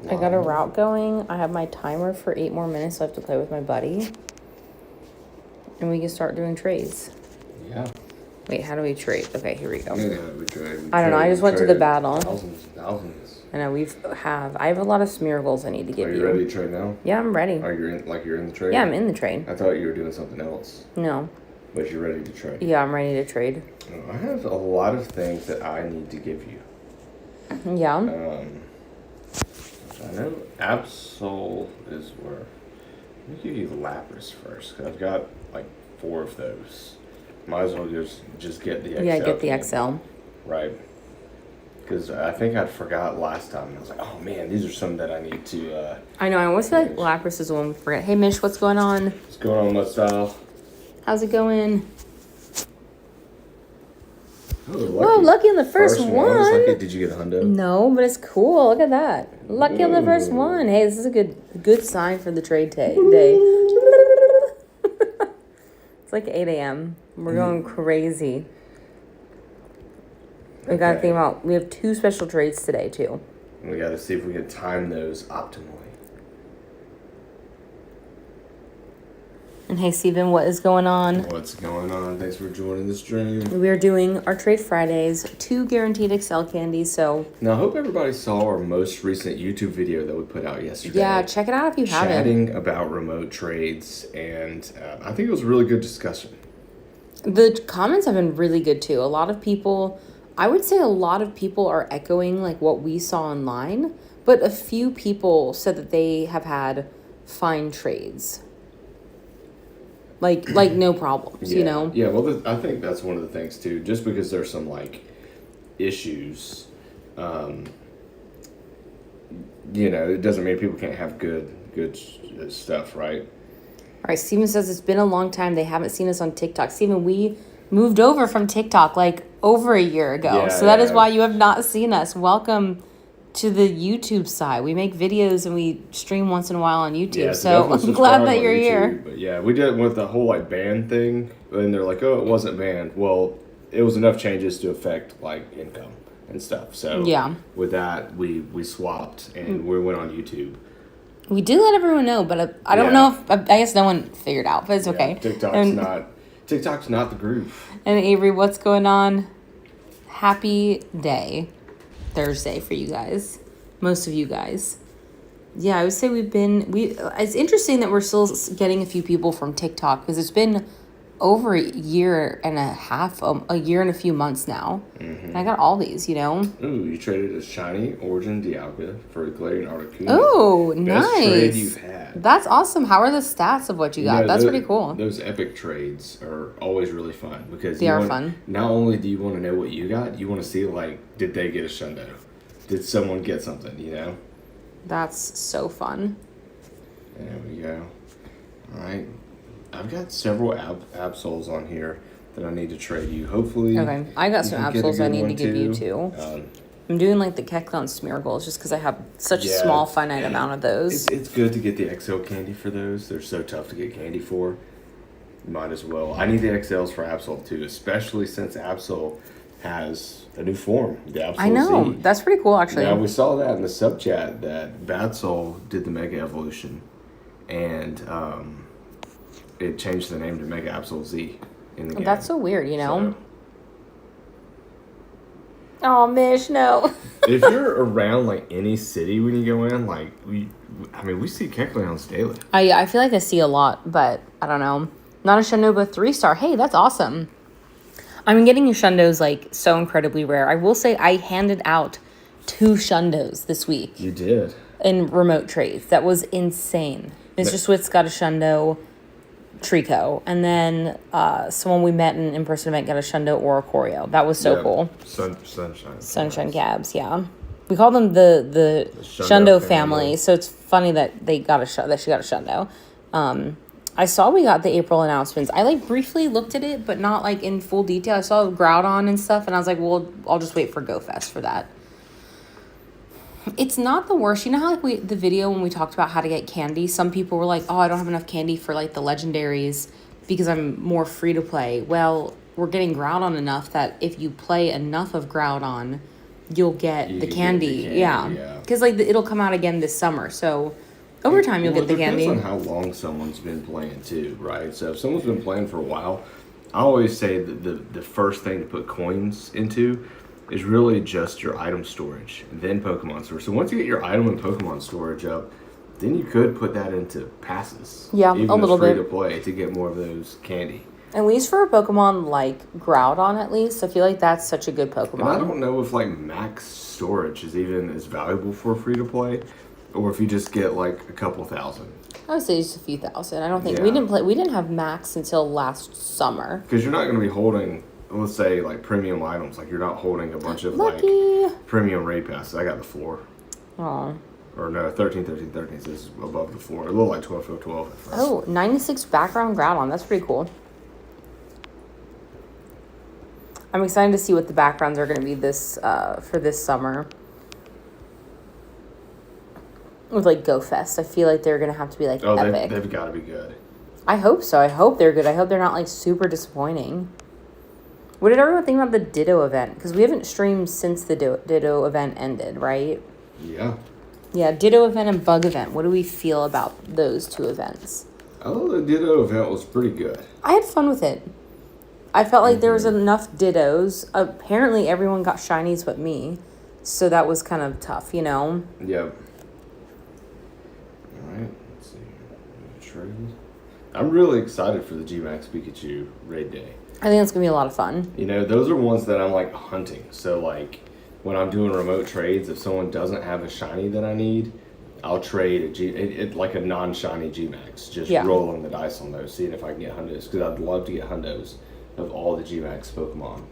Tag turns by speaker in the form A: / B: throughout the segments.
A: I got a route going. I have my timer for 8 more minutes, so I have to play with my buddy. And we can start doing trades.
B: Yeah.
A: Wait, how do we trade? Okay, here we go.
B: Yeah, we trade.
A: I don't know. I just went to the battle.
B: Thousands.
A: I know I have a lot of miracles I need to give you.
B: Are you ready to trade now?
A: Yeah, I'm ready.
B: Are you you're in the trade?
A: Yeah, I'm in the trade.
B: I thought you were doing something else.
A: No.
B: But you're ready to trade.
A: Yeah, I'm ready to trade.
B: I have a lot of things that I need to give you.
A: Yeah.
B: I know Absol is where. Let me give you Lapras first, because I've got like 4 of those. Might as well just get the XL.
A: Yeah, get the XL.
B: Right. Because I think I forgot last time. I was like, oh man, these are some that I need to.
A: I know. I always feel like Lapras is the one we forget. Hey, Mish, what's going on?
B: What's going on, Mustyle?
A: How's it going?
B: Oh,
A: Whoa, lucky on the first one.
B: Lucky. Did you get a hundo?
A: No, but it's cool. Look at that. Lucky on the first one. Hey, this is a good sign for the trade day. It's like 8 a.m. We're going crazy. We got to think about, we have 2 special trades today, too.
B: We got to see if we can time those optimally.
A: And hey, Steven, what is going on?
B: What's going on? Thanks for joining the stream.
A: We are doing our Trade Fridays, 2 guaranteed XL candies, so...
B: Now, I hope everybody saw our most recent YouTube video that we put out yesterday.
A: Yeah, check it out if you haven't.
B: Chatting about remote trades, and I think it was a really good discussion.
A: The comments have been really good, too. A lot of people... I would say a lot of people are echoing, like, what we saw online, but a few people said that they have had fine trades. Like no problems, you know?
B: Yeah, well, I think that's one of the things, too. Just because there's some, like, issues, it doesn't mean people can't have good stuff, right?
A: All right, Steven says it's been a long time. They haven't seen us on TikTok. Steven, we moved over from TikTok, like, over a year ago.
B: Yeah,
A: so that is why you have not seen us. Welcome to the YouTube side. We make videos and we stream once in a while on YouTube.
B: Yeah,
A: so I'm glad that you're here.
B: But yeah, we did it with the whole like ban thing, and they're like, "Oh, it wasn't banned." Well, it was enough changes to affect like income and stuff. So
A: yeah,
B: with that, we swapped and we went on YouTube.
A: We did let everyone know, but I don't know if I guess no one figured out, but it's okay.
B: TikTok's not the groove.
A: And Avery, what's going on? Happy day. Thursday for you guys. Most of you guys. Yeah, I would say it's interesting that we're still getting a few people from TikTok because it's been over a year and a half, a year and a few months now. Mm-hmm. And I got all these,
B: Ooh, you traded a shiny Origin Dialga for a Galarian Articuno.
A: Oh, nice.
B: Best trade you've had.
A: That's awesome. How are the stats of what you got? That's pretty cool.
B: Those epic trades are always really fun because
A: they are fun.
B: Not only do you want to know what you got, you want to see like, did they get a Shundo? Did someone get something,
A: That's so fun.
B: There we go. All right. I've got several Absols on here that I need to trade you. Hopefully.
A: Okay. I got some Absols I need to give you too. I'm doing like the Kecleon Smeargles just because I have such a small finite amount of those.
B: It's good to get the XL candy for those. They're so tough to get candy for. Might as well. I need the XLs for Absol too, especially since Absol has a new form. The Absol
A: I know.
B: Z.
A: That's pretty cool actually.
B: Yeah, we saw that in the sub chat that Badsol did the Mega Evolution and it changed the name to Mega Absol Z in the game.
A: That's so weird, Oh, Mish, no.
B: If you're around like any city when you go in, like we see Kecleons daily.
A: I feel like I see a lot, but I don't know. Not a Shundo, but 3-star. Hey, that's awesome. I'm getting Shundos like so incredibly rare. I will say I handed out 2 Shundos this week.
B: You did.
A: In remote trades. That was insane. Mr. Switz got a Shundo Trico, and then someone we met in in-person event got a Shundo Oricorio. That was so cool. Sunshine Gabs, yeah. We call them the Shundo family, so it's funny that they got that she got a Shundo. I saw we got the April announcements. I like briefly looked at it, but not like in full detail. I saw Groudon and stuff, and I was like, well, I'll just wait for GoFest for that. It's not the worst. You know how like the video when we talked about how to get candy, some people were like, oh, I don't have enough candy for like the legendaries because I'm more free to play. Well, we're getting Groudon enough that if you play enough of Groudon, you'll get
B: You
A: the
B: can
A: candy.
B: get the candy, yeah.
A: Because like it'll come out again this summer, so over time you'll get the candy.
B: It depends on how long someone's been playing too, right? So if someone's been playing for a while, I always say that the first thing to put coins into is really just your item storage, then Pokemon storage. So once you get your item and Pokemon storage up, then you could put that into passes.
A: Yeah,
B: even
A: a little
B: free
A: bit.
B: to play to get more of those candy.
A: At least for a Pokemon like Groudon, at least I feel like that's such a good Pokemon.
B: And I don't know if like max storage is even as valuable for free to play, or if you just get like a couple thousand.
A: I would say just a few thousand. I don't think
B: Yeah.
A: we didn't have max until last summer.
B: Because you're not going to be holding, let's say, like premium items. Like you're not holding a bunch of
A: Lucky.
B: like premium raid passes. I got the floor.
A: Oh.
B: Or no, 13, 13, 13 is above the floor. A little like 12, 12, 12 at first.
A: Oh, 96 background Groudon. That's pretty cool. I'm excited to see what the backgrounds are going to be this for this summer. With like Go Fest. I feel like they're going to have to be like epic.
B: They've got to be good.
A: I hope so. I hope they're good. I hope they're not like super disappointing. What did everyone think about the Ditto event? Because we haven't streamed since the Ditto event ended, right?
B: Yeah.
A: Yeah, Ditto event and Bug event. What do we feel about those two events?
B: I thought the Ditto event was pretty good.
A: I had fun with it. I felt like there was enough Dittos. Apparently, everyone got shinies but me. So that was kind of tough, you know?
B: Yep. Alright, let's see. Trade. I'm really excited for the G-Max Pikachu raid day.
A: I think it's going to be a lot of fun.
B: You know, those are ones that I'm like hunting. So like when I'm doing remote trades, if someone doesn't have a shiny that I need, I'll trade like a non-shiny G-Max. Just rolling the dice on those, seeing if I can get hundos. Because I'd love to get hundos of all the G-Max Pokemon.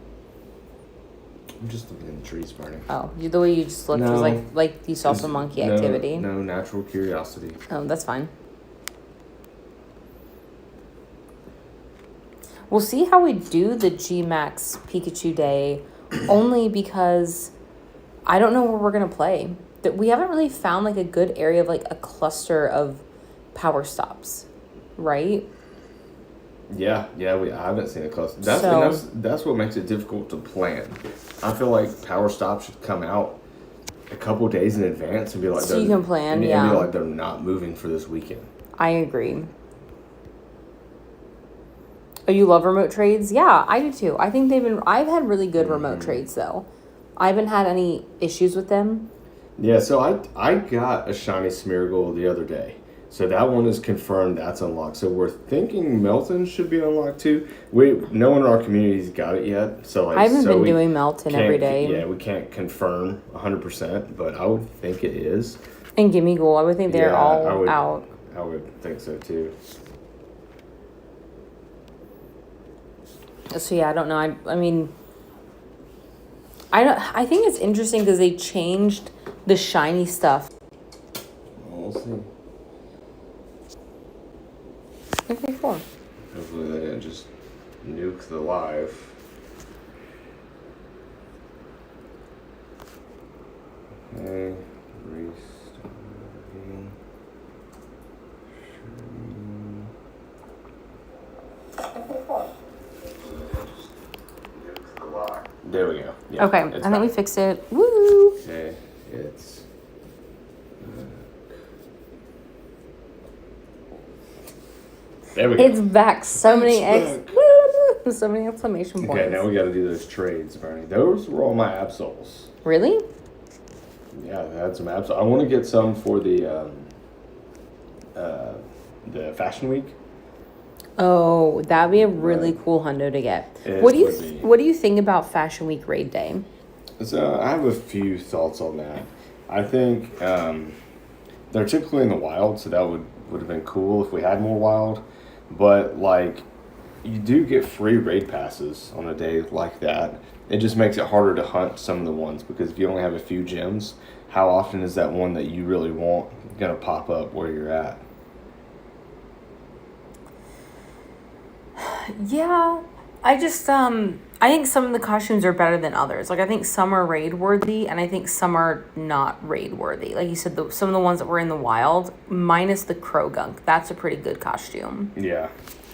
B: I'm just looking in the trees burning.
A: Oh, the way you just looked was like you saw some monkey activity.
B: No, natural curiosity.
A: Oh, that's fine. We'll see how we do the G-Max Pikachu Day, only because I don't know where we're going to play. That we haven't really found like a good area of like a cluster of power stops, right?
B: Yeah, I haven't seen a cluster. That's what makes it difficult to plan. I feel like power stops should come out a couple days in advance and be like,
A: so you can plan,
B: and be like they're not moving for this weekend.
A: I agree. Oh, you love remote trades? Yeah, I do too. I think I've had really good remote trades though. I haven't had any issues with them.
B: Yeah, so I got a shiny Smeargle the other day. So that one is confirmed, that's unlocked. So we're thinking Melton should be unlocked too. No one in our community's got it yet. So like
A: I haven't been doing Melton every day.
B: Yeah, we can't confirm 100%, but I would think it is.
A: And Gimmighoul, I would think they're all out.
B: I would think so too.
A: So yeah, I don't know. I mean, I think it's interesting because they changed the shiny stuff.
B: We'll see.
A: Okay, cool.
B: Hopefully they didn't just nuke the live. Okay, restarting. There we go. Yeah,
A: okay, I think we fixed it. Woo!
B: Okay, it's... There we go.
A: It's back. So many so many exclamation points.
B: Okay, now we got to do those trades, Bernie. Those were all my Absols.
A: Really?
B: Yeah, I had some Absols. I want to get some for the Fashion Week.
A: Oh, that'd be a really cool hundo to get. What do you think about Fashion Week raid day?
B: So I have a few thoughts on that. I think they're typically in the wild, so that would have been cool if we had more wild. But like, you do get free raid passes on a day like that. It just makes it harder to hunt some of the ones, because if you only have a few gems, how often is that one that you really want gonna pop up where you're at?
A: Yeah, I just I think some of the costumes are better than others. Like I think some are raid worthy, and I think some are not raid worthy. Like you said, some of the ones that were in the wild, minus the Krogunk, that's a pretty good costume.
B: Yeah.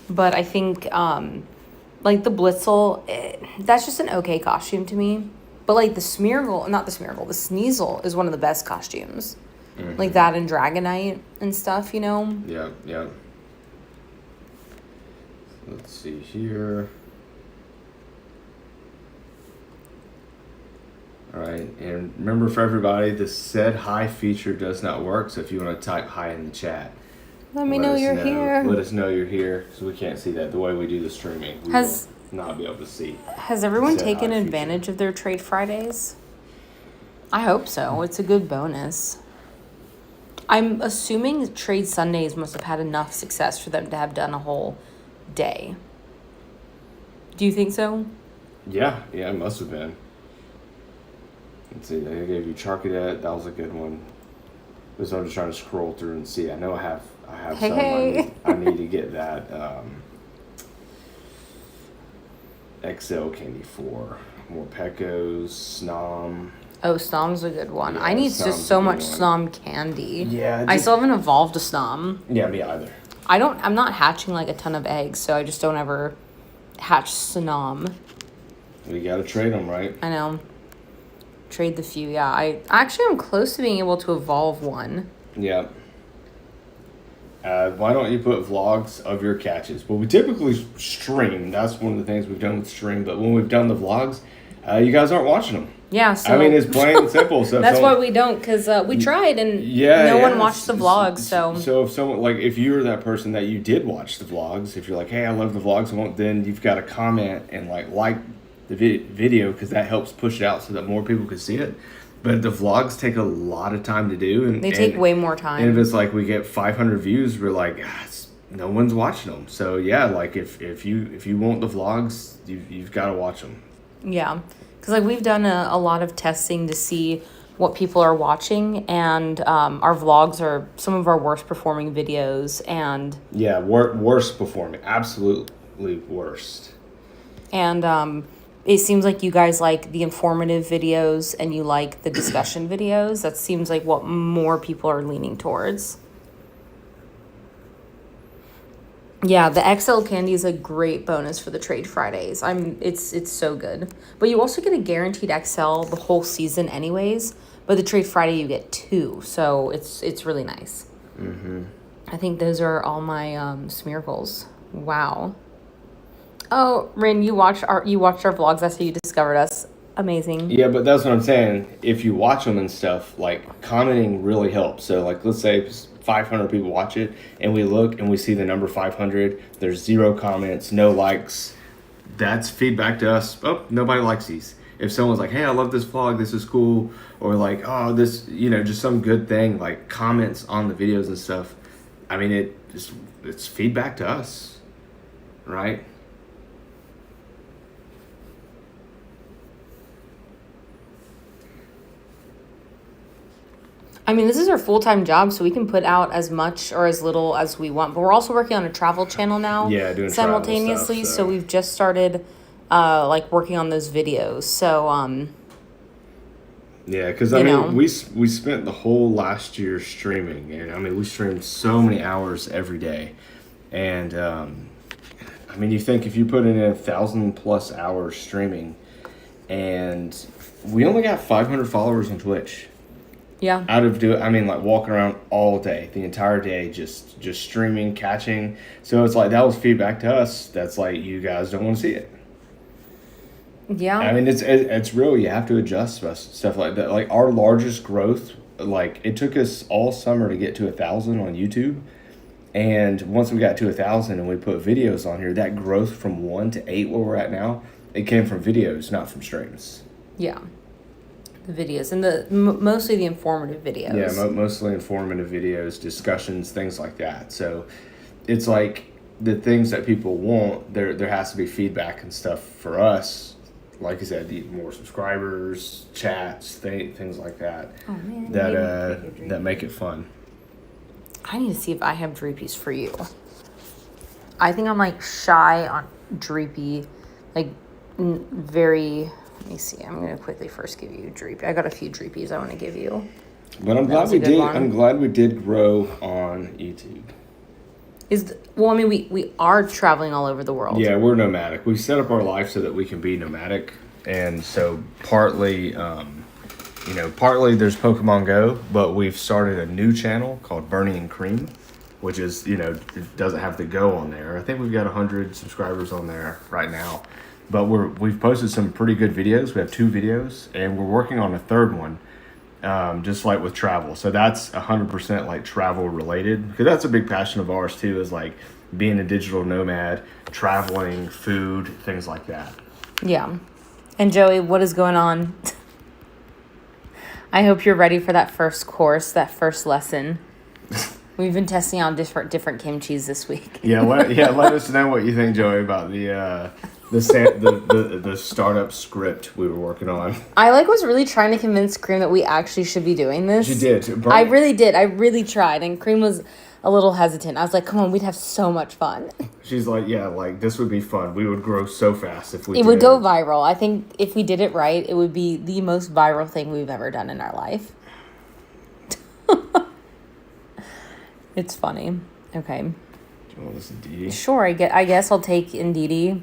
A: But I think like the Blitzel, that's just an okay costume to me. But like the Sneasel is one of the best costumes.
B: Mm-hmm.
A: Like that and Dragonite and stuff, you know?
B: Yeah, yeah. Let's see here. All right, and remember for everybody, the said hi feature does not work, so if you want to type hi in the chat,
A: Let me know you're here.
B: Let us know you're here, so we can't see that. The way we do the streaming, we will not be able to see.
A: Has everyone taken advantage of their Trade Fridays? I hope so. It's a good bonus. I'm assuming Trade Sundays must have had enough success for them to have done a whole day. Do you think so?
B: Yeah, it must have been. Let's see, they gave you Charcadet. That was a good one. So I'm just trying to scroll through and see. I know I have
A: Hey.
B: I need to get that XL Candy 4. More Pecos, Snom.
A: Oh, Snom's a good one.
B: Yeah,
A: I need
B: Snom's
A: just so
B: a good
A: much
B: one.
A: Snom candy.
B: Yeah,
A: I still haven't evolved a Snom.
B: Yeah, me either.
A: I'm not hatching like a ton of eggs, so I just don't ever hatch Snom.
B: We gotta trade them, right?
A: I know. Trade the few, yeah. I actually am close to being able to evolve one.
B: Yeah. Why don't you put vlogs of your catches? Well, we typically stream. That's one of the things we've done with stream. But when we've done the vlogs, you guys aren't watching them.
A: Yeah, so...
B: I mean, it's plain and simple. So
A: that's why we don't, because we tried and no one watched the vlogs, so...
B: So if someone, like, if you're that person that you did watch the vlogs, if you're like, hey, I love the vlogs, then you've got to comment and, like the video, because that helps push it out so that more people can see it. But the vlogs take a lot of time to do. And
A: they take way more time.
B: And if it's like we get 500 views, we're like, no one's watching them. So, yeah, like, if you want the vlogs, you've got to watch them.
A: Yeah. Because, like, we've done a lot of testing to see what people are watching. And our vlogs are some of our worst performing videos. And...
B: yeah, worst performing. Absolutely worst.
A: And... it seems like you guys like the informative videos and you like the discussion videos. That seems like what more people are leaning towards. Yeah, the XL candy is a great bonus for the Trade Fridays. It's so good. But you also get a guaranteed XL the whole season anyways. But the Trade Friday you get 2, so it's really nice.
B: Mm-hmm.
A: I think those are all my Smeargles. Wow. Oh, Rin, you watched our vlogs. That's how you discovered us. Amazing.
B: Yeah, but that's what I'm saying. If you watch them and stuff, like, commenting really helps. So, like, let's say 500 people watch it, and we look and we see the number 500. There's 0 comments, no likes. That's feedback to us. Oh, nobody likes these. If someone's like, hey, I love this vlog, this is cool, or like, oh, this, just some good thing, like comments on the videos and stuff. I mean, it's feedback to us, right?
A: I mean, this is our full-time job, so we can put out as much or as little as we want. But we're also working on a travel channel now.
B: Yeah, doing
A: simultaneously.
B: Travel stuff,
A: so we've just started, working on those videos. So,
B: yeah, because we spent the whole last year streaming, and we streamed so many hours every day, and you think if you put in 1,000+ hours streaming, and we only got 500 followers on Twitch.
A: Yeah.
B: Walking around all day, the entire day, just streaming, catching. So it's like, that was feedback to us. That's like, you guys don't want to see it.
A: Yeah.
B: I mean, it's real. You have to adjust stuff like that. Like, our largest growth, like, it took us all summer to get to 1,000 on YouTube. And once we got to 1,000 and we put videos on here, that growth from 1 to 8 where we're at now, it came from videos, not from streams.
A: Yeah. The videos and mostly the informative videos.
B: Yeah, mostly informative videos, discussions, things like that. So it's like the things that people want, there has to be feedback and stuff for us. Like I said, more subscribers, chats, things like that.
A: Oh, man,
B: that make it fun.
A: I need to see if I have Dreepies for you. I think I'm like shy on Dreepy, like very. Let me see. I'm gonna quickly first give you Dreepy. I got a few Dreepies I want to give you.
B: But I'm glad we did. I'm glad we did grow on YouTube.
A: We are traveling all over the world.
B: Yeah, we're nomadic. We set up our life so that we can be nomadic, And so partly, partly there's Pokemon Go, but we've started a new channel called Bernie and Cream, which is, it doesn't have the Go on there. I think we've got 100 subscribers on there right now. But we've posted some pretty good videos. We have 2 videos, and we're working on a third one, just like with travel. So that's 100% like travel related, because that's a big passion of ours too, is like being a digital nomad, traveling, food, things like that.
A: Yeah. And Joey, what is going on? I hope you're ready for that first course, that first lesson. We've been testing out different kimchis this week.
B: Let us know what you think, Joey, about the startup script we were working on.
A: I was really trying to convince Cream that we actually should be doing this.
B: You did.
A: I really did. I really tried, and Cream was a little hesitant. I was like, "Come on, we'd have so much fun."
B: She's like, "Yeah, like this would be fun. We would grow so fast if we."
A: It would go viral. I think if we did it right, it would be the most viral thing we've ever done in our life. It's funny. Okay.
B: Do you want to listen to Dee?
A: Sure. I guess I'll take Indeedee.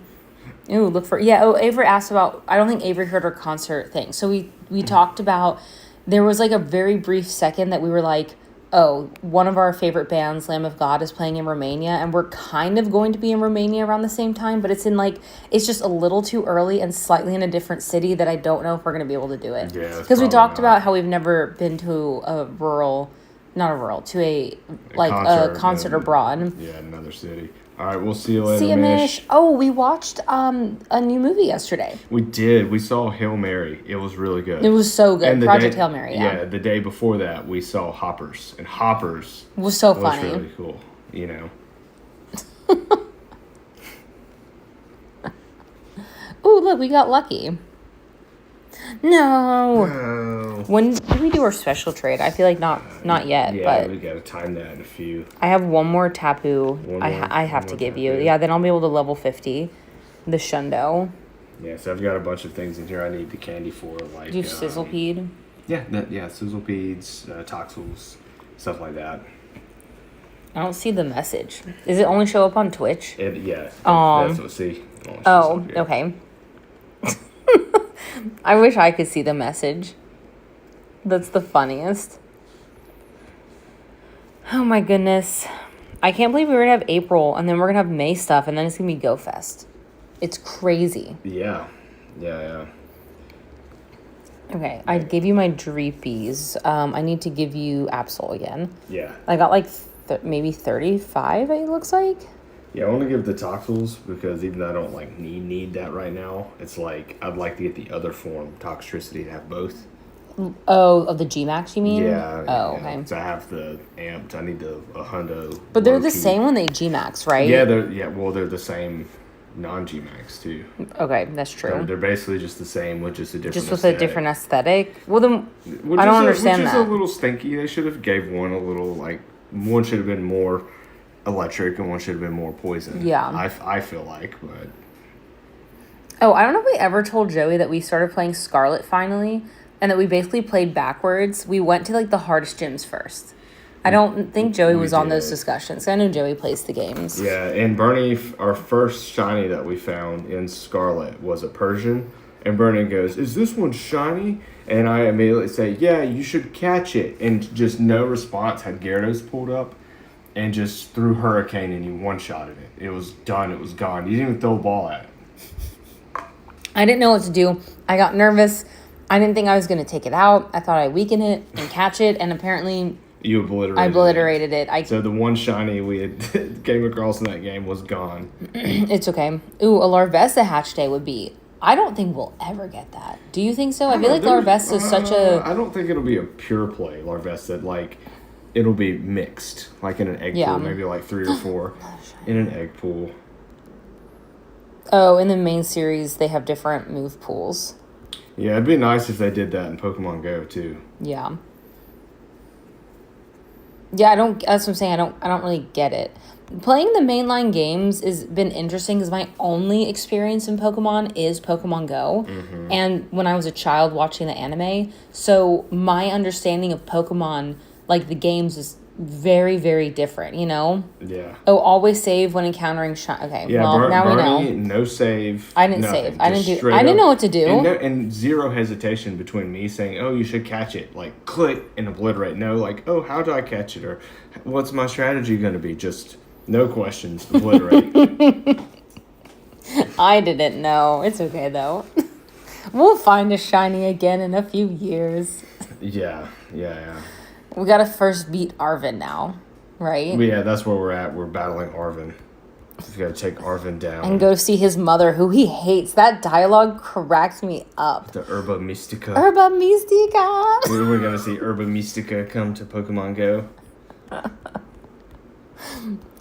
A: Ooh, look for... Yeah, Avery asked about... I don't think Avery heard our concert thing. So we talked about... There was a very brief second that we were like, oh, one of our favorite bands, Lamb of God, is playing in Romania. And we're kind of going to be in Romania around the same time. But it's in it's just a little too early and slightly in a different city that I don't know if we're going to be able to do it.
B: Yeah,
A: because we talked about how we've never been to a rural... Not a rural, to a concert abroad.
B: Yeah, another city. All right, we'll see you later,
A: See you, Mish. Oh, we watched a new movie yesterday.
B: We did. We saw Hail Mary. It was really good.
A: It was so good. Project Hail Mary, yeah.
B: Yeah, the day before that, we saw Hoppers. And Hoppers
A: was so funny.
B: Was really cool,
A: Ooh, look, we got lucky. No. When do we do our special trade? I feel like not yet.
B: Yeah,
A: but
B: we gotta time that in a few.
A: I have one more Tapu. I have to give you. Yeah, then I'll be able to level 50 the Shundo.
B: Yeah, so I've got a bunch of things in here I need the candy for, like.
A: Do you have Sizzlepede?
B: Yeah, Sizzlepedes, Toxels, stuff like that.
A: I don't see the message. Does it only show up on Twitch?
B: That's what. See.
A: Oh, okay. I wish I could see the message. That's the funniest. Oh my goodness. I can't believe we're going to have April and then we're going to have May stuff and then it's going to be Go Fest. It's crazy.
B: Yeah.
A: Okay, I gave you my Dreepies. I need to give you Absol again.
B: Yeah.
A: I got maybe 35, it looks like.
B: Yeah, I want to give the Toxels because even though I don't need that right now, it's I'd like to get the other form, Toxtricity, to have both.
A: Oh, of the G-Max, you mean?
B: Yeah.
A: Oh, okay.
B: So I have the amped. I need a hundo.
A: But they're the same when they G-Max, right?
B: Yeah, they're the same non-G-Max too.
A: Okay, that's true.
B: They're basically just the same with just a different
A: a different aesthetic. Well, then I don't understand that.
B: Which is a little stinky. They should have gave one a little one should have been more electric and one should have been more poison.
A: Yeah.
B: I feel like, but.
A: Oh, I don't know if we ever told Joey that we started playing Scarlet finally, and that we basically played backwards. We went to the hardest gyms first. I don't think Joey was on those discussions. I know Joey plays the games.
B: Yeah, and Bernie, our first shiny that we found in Scarlet was a Persian. And Bernie goes, "Is this one shiny?" And I immediately say, "Yeah, you should catch it." And just no response. Had Gyarados pulled up and just threw Hurricane and you one-shotted it. It was done. It was gone. You didn't even throw a ball at it.
A: I didn't know what to do. I got nervous. I didn't think I was going to take it out. I thought I'd weaken it and catch it. And apparently...
B: You obliterated
A: I obliterated it.
B: So the one shiny we had came across in that game was gone.
A: It's okay. Ooh, a Larvesta hatch day would be... I don't think we'll ever get that. Do you think so? I feel like Larvesta is such a...
B: I don't think it'll be a pure play, Larvesta. It'll be mixed, in an egg pool, maybe 3 or 4 in an egg pool.
A: Oh, in the main series, they have different move pools.
B: Yeah, it'd be nice if they did that in Pokemon Go too.
A: Yeah. Yeah, that's what I'm saying. I don't really get it. Playing the mainline games has been interesting because my only experience in Pokemon is Pokemon Go. Mm-hmm. And when I was a child watching the anime. So my understanding of Pokemon, the games, is very, very different, you know?
B: Yeah.
A: Oh, always save when encountering Okay,
B: Yeah,
A: well, now
B: Bernie,
A: we know.
B: no save.
A: I didn't
B: nothing.
A: save. I
B: Just
A: didn't do.
B: straight
A: I didn't
B: up-
A: know what to do.
B: And zero hesitation between me saying, "Oh, you should catch it," like click and obliterate. No, like, "Oh, how do I catch it?" Or "What's my strategy going to be?" Just no questions, obliterate.
A: I didn't know. It's okay though. We'll find a shiny again in a few years.
B: Yeah.
A: We gotta first beat Arvin now, right?
B: Yeah, that's where we're at. We're battling Arvin. We've got to take Arvin down.
A: And go see his mother, who he hates. That dialogue cracks me up.
B: The Herba Mystica.
A: Herba Mystica.
B: We're going to see Herba Mystica come to Pokemon Go.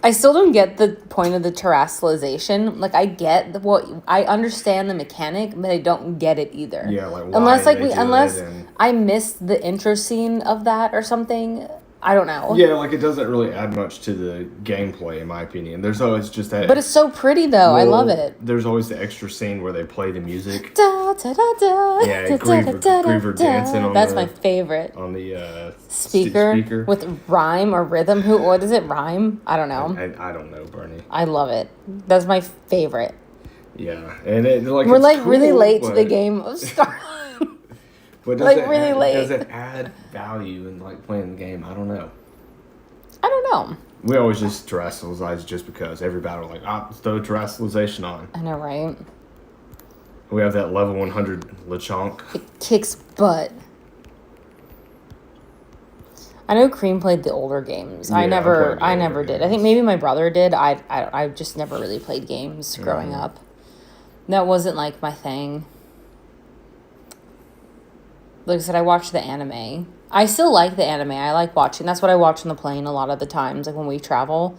A: I still don't get the point of the terrestrialization. Like, I understand the mechanic, but I don't get it either.
B: Yeah, like why
A: unless
B: and...
A: I missed the intro scene of that or something. I don't know.
B: Yeah, like it doesn't really add much to the gameplay, in my opinion. There's always just that.
A: But it's so pretty though. I love it.
B: There's always the extra scene where they play the music.
A: Da, da, da, da,
B: Yeah,
A: da,
B: Griever dancing on
A: That's my favorite.
B: On the
A: speaker with rhyme or rhythm. What is it? Rhyme? I don't know.
B: I don't know, Bernie.
A: I love it. That's my favorite.
B: Yeah, and we're
A: really late to the game of Star.
B: But
A: really late.
B: Does it add value in like playing the game? I don't know.
A: I don't know.
B: We always just terrestrialize just because every battle let's throw terrestrialization on.
A: I know, right?
B: We have that level 100 Lechonk.
A: It kicks butt. I know Cream played the older games.
B: Yeah,
A: I never
B: games.
A: did. I think maybe my brother did. I just never really played games growing up. That wasn't like my thing. Like I said, I watched the anime. I still like the anime. I like watching. That's what I watch on the plane a lot of the times, like when we travel.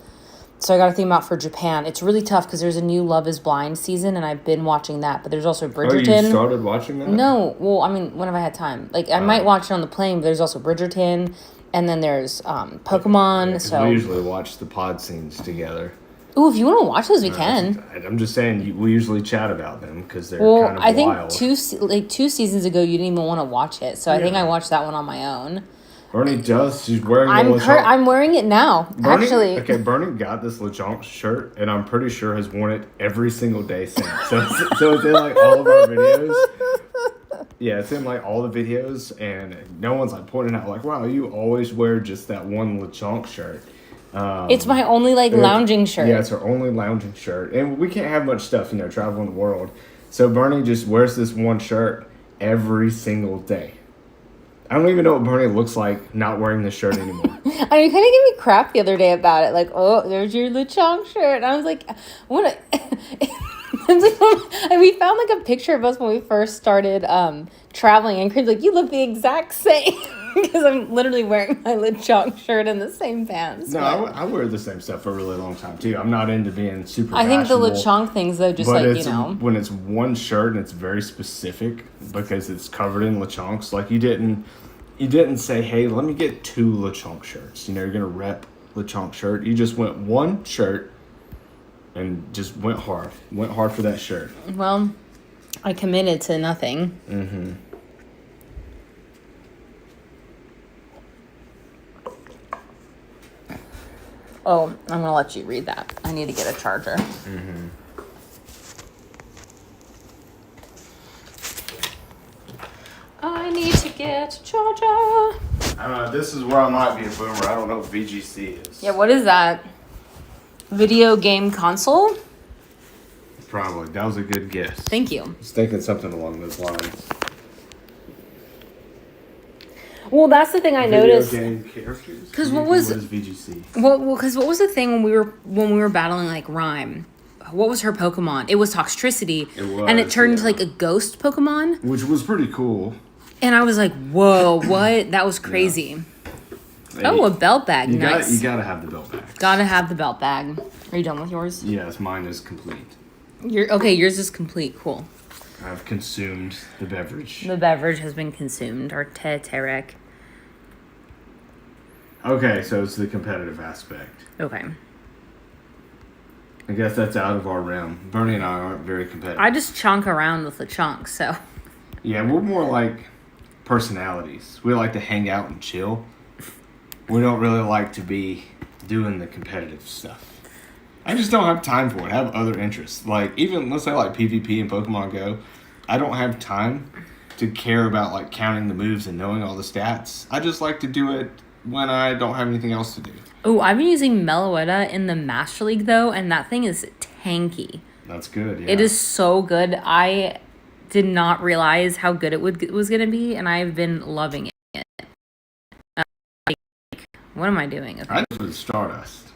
A: So I got to think about for Japan. It's really tough because there's a new Love is Blind season, and I've been watching that. But there's also Bridgerton.
B: Oh, you started watching that?
A: No. Well, I mean, when have I had time? Like, I might watch it on the plane, but there's also Bridgerton, and then there's Pokemon. So
B: we usually watch the pod scenes together.
A: Ooh, if you want to watch those, we can.
B: I'm just saying, we usually chat about them because they're kind of
A: I think
B: wild.
A: 2 seasons ago, you didn't even want to watch it. So I think I watched that one on my own.
B: Bernie does. She's wearing
A: I'm wearing it now, actually.
B: Okay, Bernie got this Lechonk shirt, and I'm pretty sure has worn it every single day since. So it's in, like, all of our videos. Yeah, it's in, like, all the videos, and no one's, like, pointing out, like, wow, you always wear just that one Lechonk shirt.
A: It's my only, like, lounging shirt.
B: Yeah, it's her only lounging shirt. And we can't have much stuff, traveling the world. So Bernie just wears this one shirt every single day. I don't even know what Bernie looks like not wearing this shirt anymore.
A: I mean, you kind of gave me crap the other day about it. Like, oh, there's your Lechonk shirt. And I was like, what? And we found, like, a picture of us when we first started traveling. And Chris like, you look the exact same. Because I'm literally wearing my Lechonk shirt and the same pants.
B: No, I wear the same stuff for a really long time, too. I'm not into being super
A: I think the
B: fashionable,
A: Lechonk things, though, just
B: when it's one shirt and it's very specific because it's covered in Lechonks, like you didn't say, hey, let me get 2 Lechonk shirts. You're going to rep Lechonk shirt. You just went one shirt and just went hard for that shirt.
A: Well, I committed to nothing.
B: Mm-hmm.
A: Oh, I'm going to let you read that. I need to get a charger.
B: Mm-hmm.
A: I need to get a charger.
B: I don't know. This is where I might be a boomer. I don't know what VGC is.
A: Yeah, what is that? Video game console?
B: Probably. That was a good guess.
A: Thank you.
B: I was thinking something along those lines.
A: Well, that's the thing I noticed.
B: Video game characters?
A: Because
B: what is VGC?
A: Well, because what was the thing when we were battling like Rhyme? What was her Pokemon? It was Toxtricity.
B: It was,
A: and it turned into like a ghost Pokemon.
B: Which was pretty cool.
A: And I was like, whoa, what? That was crazy. Yeah. Oh, a belt bag. Nice.
B: You gotta have the belt bag.
A: Gotta have the belt bag. Are you done with yours?
B: Yes, mine is complete.
A: Yours is complete. Cool.
B: I've consumed the beverage.
A: The beverage has been consumed. Our Terek.
B: Okay, so it's the competitive aspect.
A: Okay.
B: I guess that's out of our realm. Bernie and I aren't very competitive.
A: I just chunk around with the chunk, so.
B: Yeah, we're more like personalities. We like to hang out and chill. we don't really like to be doing the competitive stuff. I just don't have time for it. I have other interests. Like, even, let's say, like, PvP and Pokemon Go, I don't have time to care about, like, counting the moves and knowing all the stats. I just like to do it when I don't have anything else to do.
A: Oh, I've been using Meloetta in the Master League, though, and that thing is tanky.
B: That's good, yeah.
A: It is so good. I did not realize how good it was going to be, and I've been loving it. What am I doing? Okay.
B: I just put Stardust.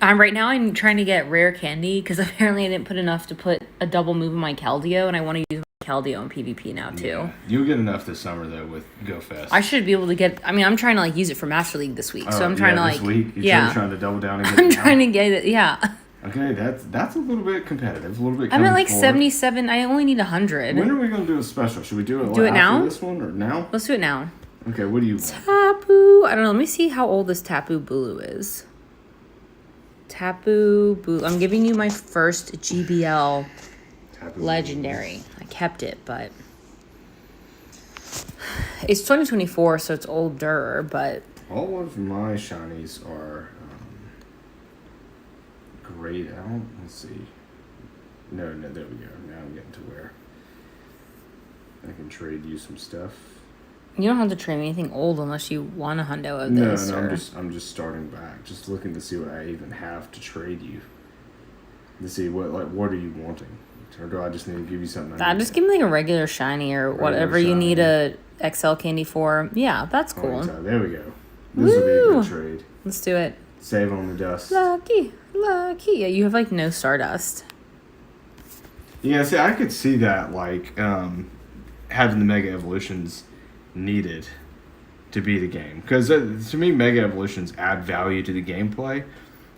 A: Right now I'm trying to get rare candy because apparently I didn't put enough to put a double move in my Keldeo, and I want to use my Keldeo in PvP now too.
B: Yeah. You'll get enough this summer though with GoFest.
A: I should be able to get. I mean, I'm trying to like use it for Master League this week, so I'm trying to
B: this
A: like.
B: Week? You're trying to double down and get
A: I'm
B: it
A: trying
B: now?
A: to get it. Yeah.
B: Okay, that's a little bit competitive. A little bit.
A: I'm at like
B: forward.
A: 77. I only need 100.
B: When are we gonna do a special? Should we do it?
A: Do it
B: after
A: now?
B: This one or now?
A: Let's do it now.
B: Okay, what do you want?
A: Tapu. I don't know. Let me see how old this Tapu Bulu is. Tapu Bulu. I'm giving you my first GBL
B: Tapu
A: legendary. I kept it, but it's 2024, so it's older. But
B: all of my shinies are grayed out. Let's see. No, there we go. Now I'm getting to where I can trade you some stuff.
A: you don't have to trade me anything old unless you want a hundo of
B: No,
A: this.
B: I'm just starting back, just looking to see what I even have to trade you. To see what are you wanting, or do I just need to give you something?
A: Just give me like a regular shiny or whatever you need a XL candy for. Yeah, that's cool.
B: There we go. This will be a good trade.
A: Let's do it.
B: Save on the dust.
A: Lucky. Yeah, you have like no Stardust.
B: Yeah, see, I could see that like having the Mega Evolutions needed to be the game, because to me Mega Evolutions add value to the gameplay.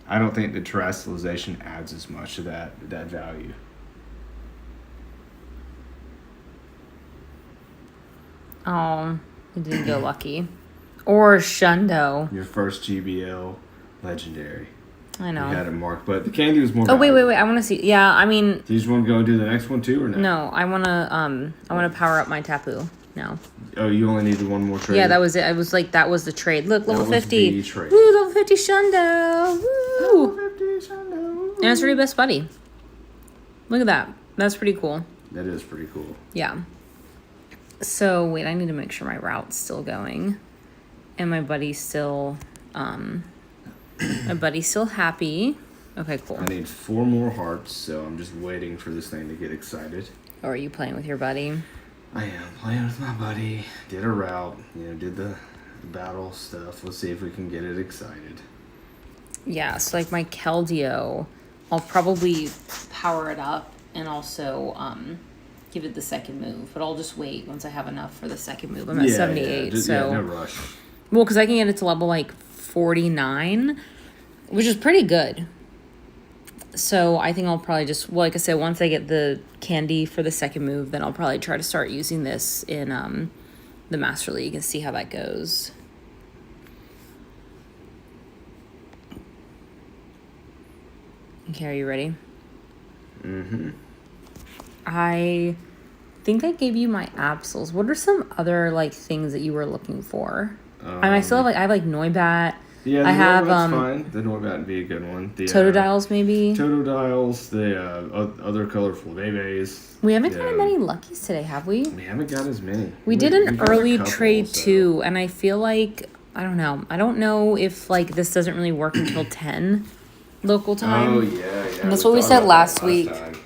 B: I don't think the terrestrialization adds as much to that value.
A: Oh, you didn't go lucky. Or Shundo.
B: Your first GBL legendary.
A: I know.
B: You had it marked, but the candy was more.
A: Oh wait! I want to see. Yeah, I mean.
B: Do you just want to go and do the next one too, or no?
A: No, I wanna power up my Tapu now.
B: Oh, you only needed one more trade.
A: Yeah, that was it. I was like, that was the trade. Look, level
B: That was
A: 50.
B: the trade.
A: Woo, level 50 Shundo. Woo.
B: Level 50 Shundo.
A: And it's your best buddy. Look at that. That's pretty cool.
B: That is pretty cool.
A: Yeah. So wait, I need to make sure my route's still going, and my buddy's still happy. Okay, cool.
B: I need 4 more hearts, so I'm just waiting for this thing to get excited.
A: Or are you playing with your buddy?
B: I am playing with my buddy. Did a route, did the battle stuff. Let's see if we can get it excited.
A: Yeah, so like my Keldeo, I'll probably power it up and also give it the second move. But I'll just wait once I have enough for the second move. I'm at 78,
B: no rush.
A: Well, because I can get it to level like 49, which is pretty good. So I think I'll probably just, well, like I said, once I get the candy for the second move, then I'll probably try to start using this in the Master League and see how that goes. Okay, are you ready?
B: Mm-hmm.
A: I think I gave you my Absols. What are some other like things that you were looking for? I still have I have Noibat.
B: Yeah,
A: I have
B: fine. The Noibat would be a good one. The
A: Totodiles maybe.
B: Totodiles, the other colorful Beyblades.
A: We haven't gotten many Luckies today, have we?
B: We haven't got as many.
A: We did an early trade too, and I feel like I don't know if like this doesn't really work until 10 local time.
B: Oh yeah.
A: And that's what we said last week.
B: Time.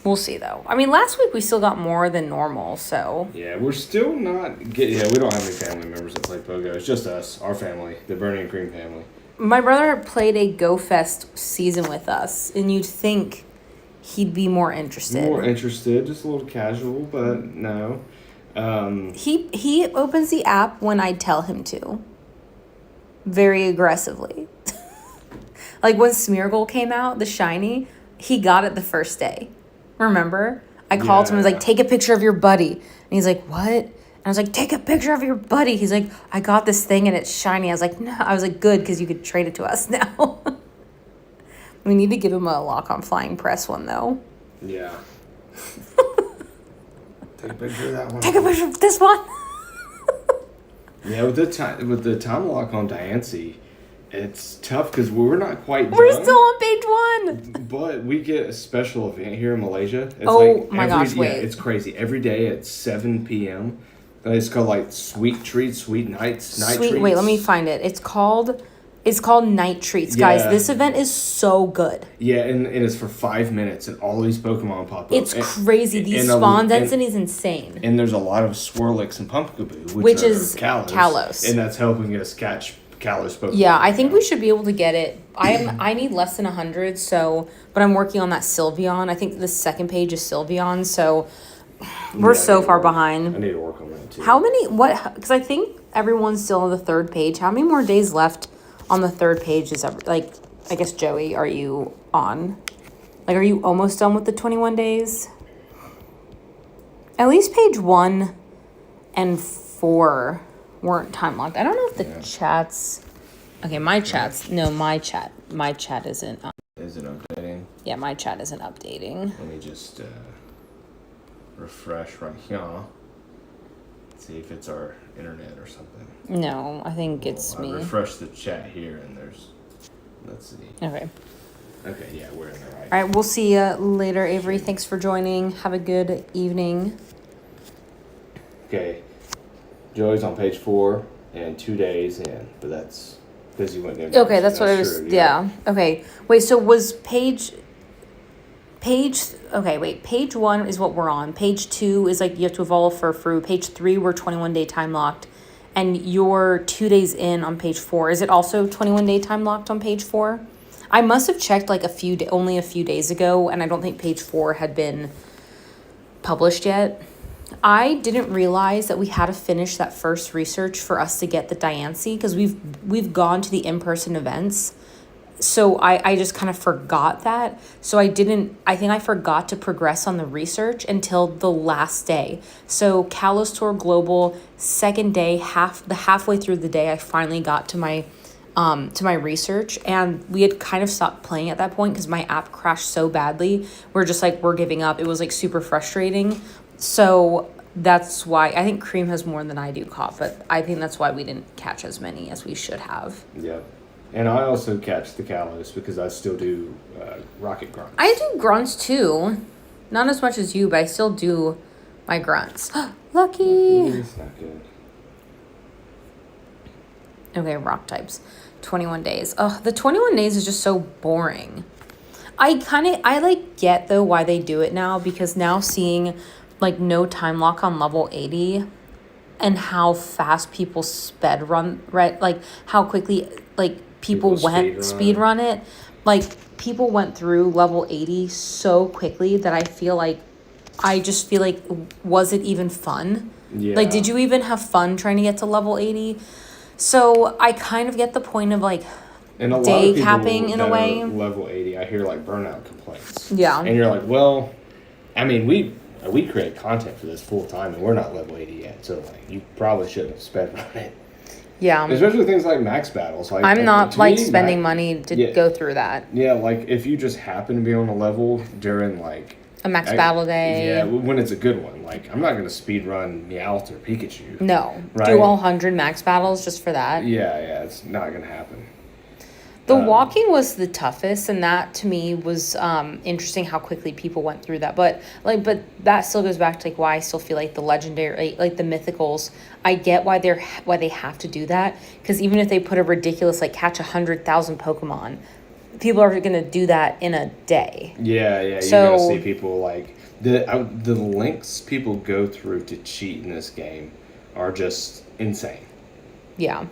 A: We'll see though. I mean, last week we still got more than normal, so.
B: Yeah, we're still not getting. Yeah, we don't have any family members that play Pogo. It's just us, our family, the Burning and Cream family.
A: My brother played a GoFest season with us, and you'd think he'd be more interested.
B: Just a little casual, but no.
A: He opens the app when I tell him to. Very aggressively. Like when Smeargle came out, the shiny, he got it the first day. Remember? I called him and was like, take a picture of your buddy. And he's like, what? And I was like, take a picture of your buddy. He's like, I got this thing and it's shiny. I was like, no. I was like, good, because you could trade it to us now. We need to give him a Lock on Flying Press one, though.
B: Yeah. Take a picture of that one.
A: Take a picture of this one.
B: Yeah, with the time lock on Diancie, it's tough because we're not quite done.
A: We're still on page 1.
B: But we get a special event here in Malaysia. It's
A: My gosh, wait.
B: Yeah, it's crazy. Every day at 7 p.m. It's called like Sweet Treats, Sweet Nights, Night Treats.
A: Wait, let me find it. It's called Night Treats, guys. This event is so good.
B: Yeah, and it's for 5 minutes, and all these Pokemon pop up.
A: It's crazy. The spawn density is insane.
B: And there's a lot of Swirlix and Pumpkaboo,
A: which is Kalos.
B: And that's helping us catch Kalos Pokemon.
A: Yeah, I think we should be able to get it. I need less than 100, but I'm working on that Sylveon. I think the second page is Sylveon, so we're so far behind.
B: I need to work on that too.
A: Because I think everyone's still on the third page. How many more days left on the third page is I guess, Joey, are you on? Like, are you almost done with the 21 days? At least page 1 and 4 weren't time locked. I don't know if the chats. Okay, my chat isn't.
B: Is it updating?
A: Yeah, my chat isn't updating.
B: Let me just refresh right here. See if it's our internet or something.
A: No, I think it's me.
B: I refresh the chat here and let's see.
A: Okay.
B: Okay, yeah, we're in the right.
A: All right, we'll see you later, Avery. Thanks for joining. Have a good evening.
B: Okay. Joey's on page 4 and 2 days in, but that's because you went there.
A: Okay, that's what I was. True, yeah. Okay. Wait. So was page? Okay. Wait. Page 1 is what we're on. Page 2 is like you have to evolve for Furfrou. Page 3 we're 21-day time locked, and you're 2 days in on page 4. Is it also 21-day time locked on page 4? I must have checked like only a few days ago, and I don't think page 4 had been published yet. I didn't realize that we had to finish that first research for us to get the Diancie, because we've gone to the in-person events. So I just kind of forgot that. So I think I forgot to progress on the research until the last day. So Kalos Tour Global, second day, halfway through the day, I finally got to my research, and we had kind of stopped playing at that point because my app crashed so badly. We're just like, we're giving up. It was like super frustrating. So that's why I think Cream has more than I do caught, but I think that's why we didn't catch as many as we should have.
B: Yeah. And I also catch the Kalos because I still do rocket grunts.
A: I do grunts too. Not as much as you, but I still do my grunts. Lucky!
B: It's not good.
A: Okay, rock types. 21 days. Ugh, the 21 days is just so boring. I get though why they do it now, because now seeing like no time lock on level 80 and how fast people sped run, right? Like how quickly like people went speed run it. Like people went through level 80 so quickly that I just feel like, was it even fun?
B: Yeah.
A: Like, did you even have fun trying to get to level 80? So I kind of get the point of like
B: and a
A: day
B: lot of
A: capping in a way.
B: Level 80, I hear like burnout complaints.
A: Yeah.
B: And you're like, well, I mean, we create content for this full time, and we're not level 80 yet, so like you probably shouldn't have sped run it.
A: Yeah.
B: Especially things like max battles. Like
A: I'm not like spending money to go through that.
B: Yeah, like if you just happen to be on a level during like
A: a max battle day.
B: Yeah, when it's a good one. Like I'm not gonna speed run Meowth or Pikachu.
A: No.
B: Right?
A: Do 100 max battles just for that.
B: Yeah, it's not gonna happen.
A: The walking was the toughest, and that to me was interesting how quickly people went through that. But that still goes back to like why I still feel like the legendary, like the mythicals, I get why they have to do that, because even if they put a ridiculous like catch 100,000 Pokemon, people are gonna do that in a day.
B: Yeah.
A: So,
B: you're gonna see people like the lengths people go through to cheat in this game are just insane.
A: Yeah.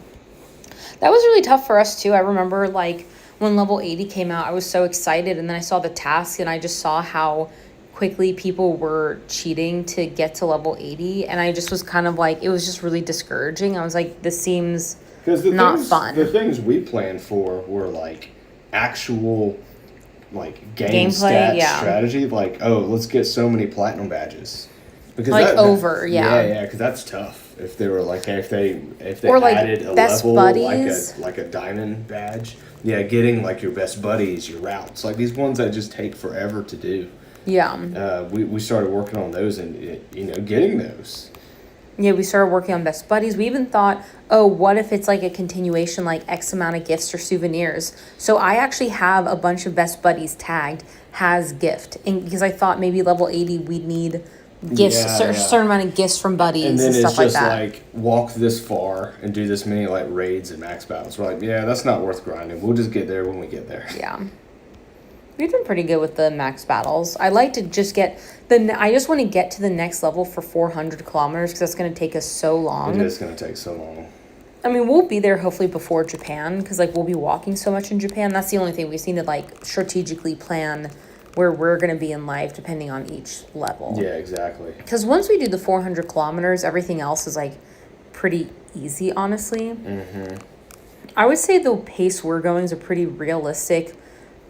A: That was really tough for us too. I remember like when level 80 came out, I was so excited, and then I saw the task and I just saw how quickly people were cheating to get to level 80, and I just was kind of like, it was just really discouraging. I was like, this seems not fun.
B: The things we planned for were like actual like
A: gameplay,
B: strategy, like, oh, let's get so many platinum badges. Because because that's tough. If they were like, if they or added a level buddies. like a diamond badge, getting like your best buddies, your routes, like these ones that just take forever to do.
A: Yeah.
B: We started working on those and getting those.
A: Yeah, we started working on Best Buddies. We even thought, oh, what if it's like a continuation, like X amount of gifts or souvenirs? So I actually have a bunch of Best Buddies tagged has gift, and because I thought maybe level 80 we'd need gifts, certain amount of gifts from buddies and,
B: then
A: stuff like that.
B: It's just like walk this far and do this many like raids and max battles. We're like, yeah, that's not worth grinding. We'll just get there when we get there.
A: Yeah. We've been pretty good with the max battles. I like to just get I just want to get to the next level for 400 kilometers because that's going to take us so long.
B: It is going to take so long.
A: I mean, we'll be there hopefully before Japan because like we'll be walking so much in Japan. That's the only thing we just need to like strategically plan where we're going to be in life depending on each level.
B: Yeah, exactly.
A: Because once we do the 400 kilometers, everything else is like pretty easy, honestly.
B: Mm-hmm.
A: I would say the pace we're going is a pretty realistic,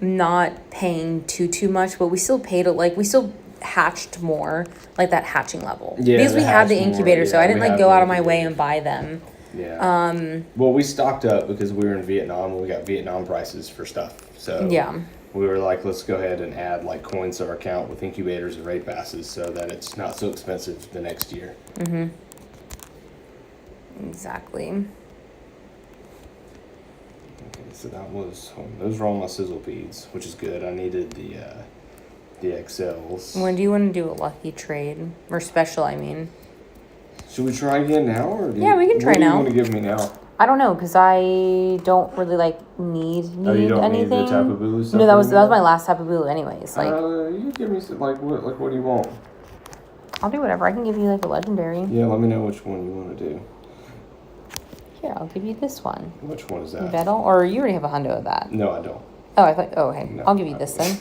A: not paying too much, but we still paid it, like we still hatched more, like that hatching level.
B: Yeah,
A: because we have the incubator, so I didn't like go out of my way
B: incubator.
A: and buy them.
B: Yeah. Well, we stocked up because we were in Vietnam and we got Vietnam prices for stuff. So
A: yeah,
B: we were like, let's go ahead and add like coins to our account with incubators and raid passes so that it's not so expensive the next year.
A: Mm-hmm. Exactly.
B: Okay, so those were all my sizzle beads, which is good. I needed the XLs.
A: When do you want to do a lucky trade or special? I mean,
B: should we try again now, or
A: yeah, we can try now.
B: What do you want to give me now?
A: I don't know because I don't really like need
B: you don't
A: anything.
B: Need the Tapu Bulu stuff?
A: No, that was my last Tapu Bulu anyways. Like,
B: you give me some, what do you want?
A: I'll do whatever. I can give you like a legendary.
B: Yeah, let me know which one you want to do.
A: Here, I'll give you this one.
B: Which one is that?
A: Vettel, or you already have a hundo of that.
B: No, I don't.
A: Oh, I thought. Oh, okay.
B: No,
A: I'll give you this then.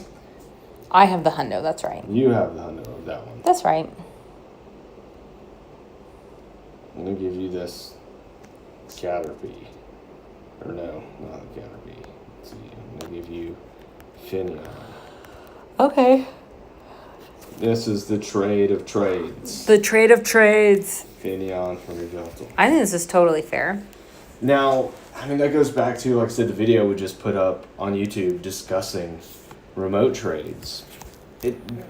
A: I have the hundo. That's right.
B: You have the hundo of that one.
A: That's right.
B: I'm gonna give you this Caterpie. Or no, not a Caterpie. Let's see. I'm gonna give you Finneon.
A: Okay.
B: This is the trade of trades.
A: The trade of trades.
B: Finneon from Yveltal.
A: I think this is totally fair.
B: Now, I mean, that goes back to, like I said, the video we just put up on YouTube discussing remote trades.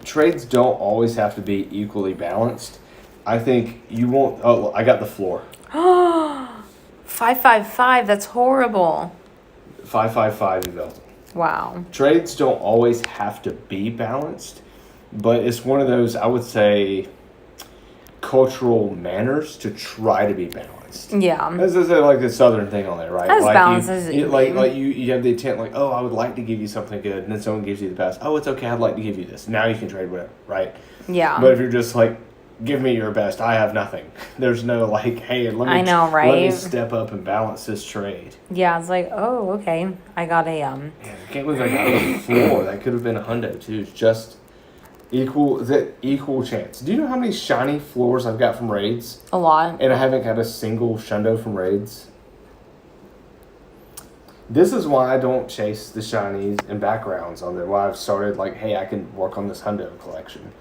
B: Trades don't always have to be equally balanced. I think you won't... Oh, I got the floor.
A: 555. That's horrible.
B: 555 Yveltal.
A: Wow.
B: Trades don't always have to be balanced, but it's one of those, I would say, cultural manners to try to be balanced.
A: Yeah.
B: This is like the southern thing on there, right?
A: As
B: like
A: balanced as it
B: you have the intent, like, oh, I would like to give you something good, and then someone gives you the best. Oh, it's okay, I'd like to give you this. Now you can trade whatever, right?
A: Yeah.
B: But if you're just like, give me your best, I have nothing. There's no like, hey, let me let me step up and balance this trade.
A: Yeah, it's like, oh, okay. I got a
B: Yeah, I can't believe I got a floor. That could have been a hundo too. It's just equal chance. Do you know how many shiny floors I've got from raids?
A: a lot.
B: And I haven't got a single shundo from raids. This is why I don't chase the shinies and backgrounds on there. Why I've started like, hey, I can work on this hundo collection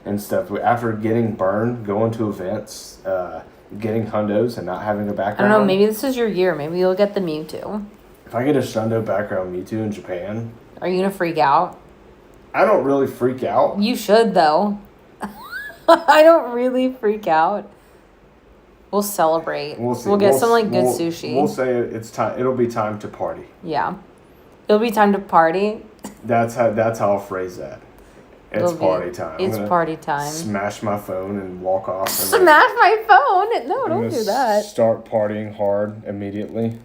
B: and stuff. After getting burned, going to events, getting hundos and not having a background.
A: I don't know, maybe this is your year. Maybe you'll get the Mewtwo.
B: If I get a shundo background Mewtwo in Japan...
A: Are you going to freak out?
B: I don't really freak out.
A: You should, though. I don't really freak out. We'll celebrate.
B: We'll see.
A: We'll get some like good sushi.
B: We'll say it's time. It'll be time to party.
A: Yeah, it'll be time to party.
B: That's how I'll phrase that. It's party time.
A: It's party time.
B: Smash my phone and walk off.
A: Smash my phone? No, don't do that.
B: Start partying hard immediately.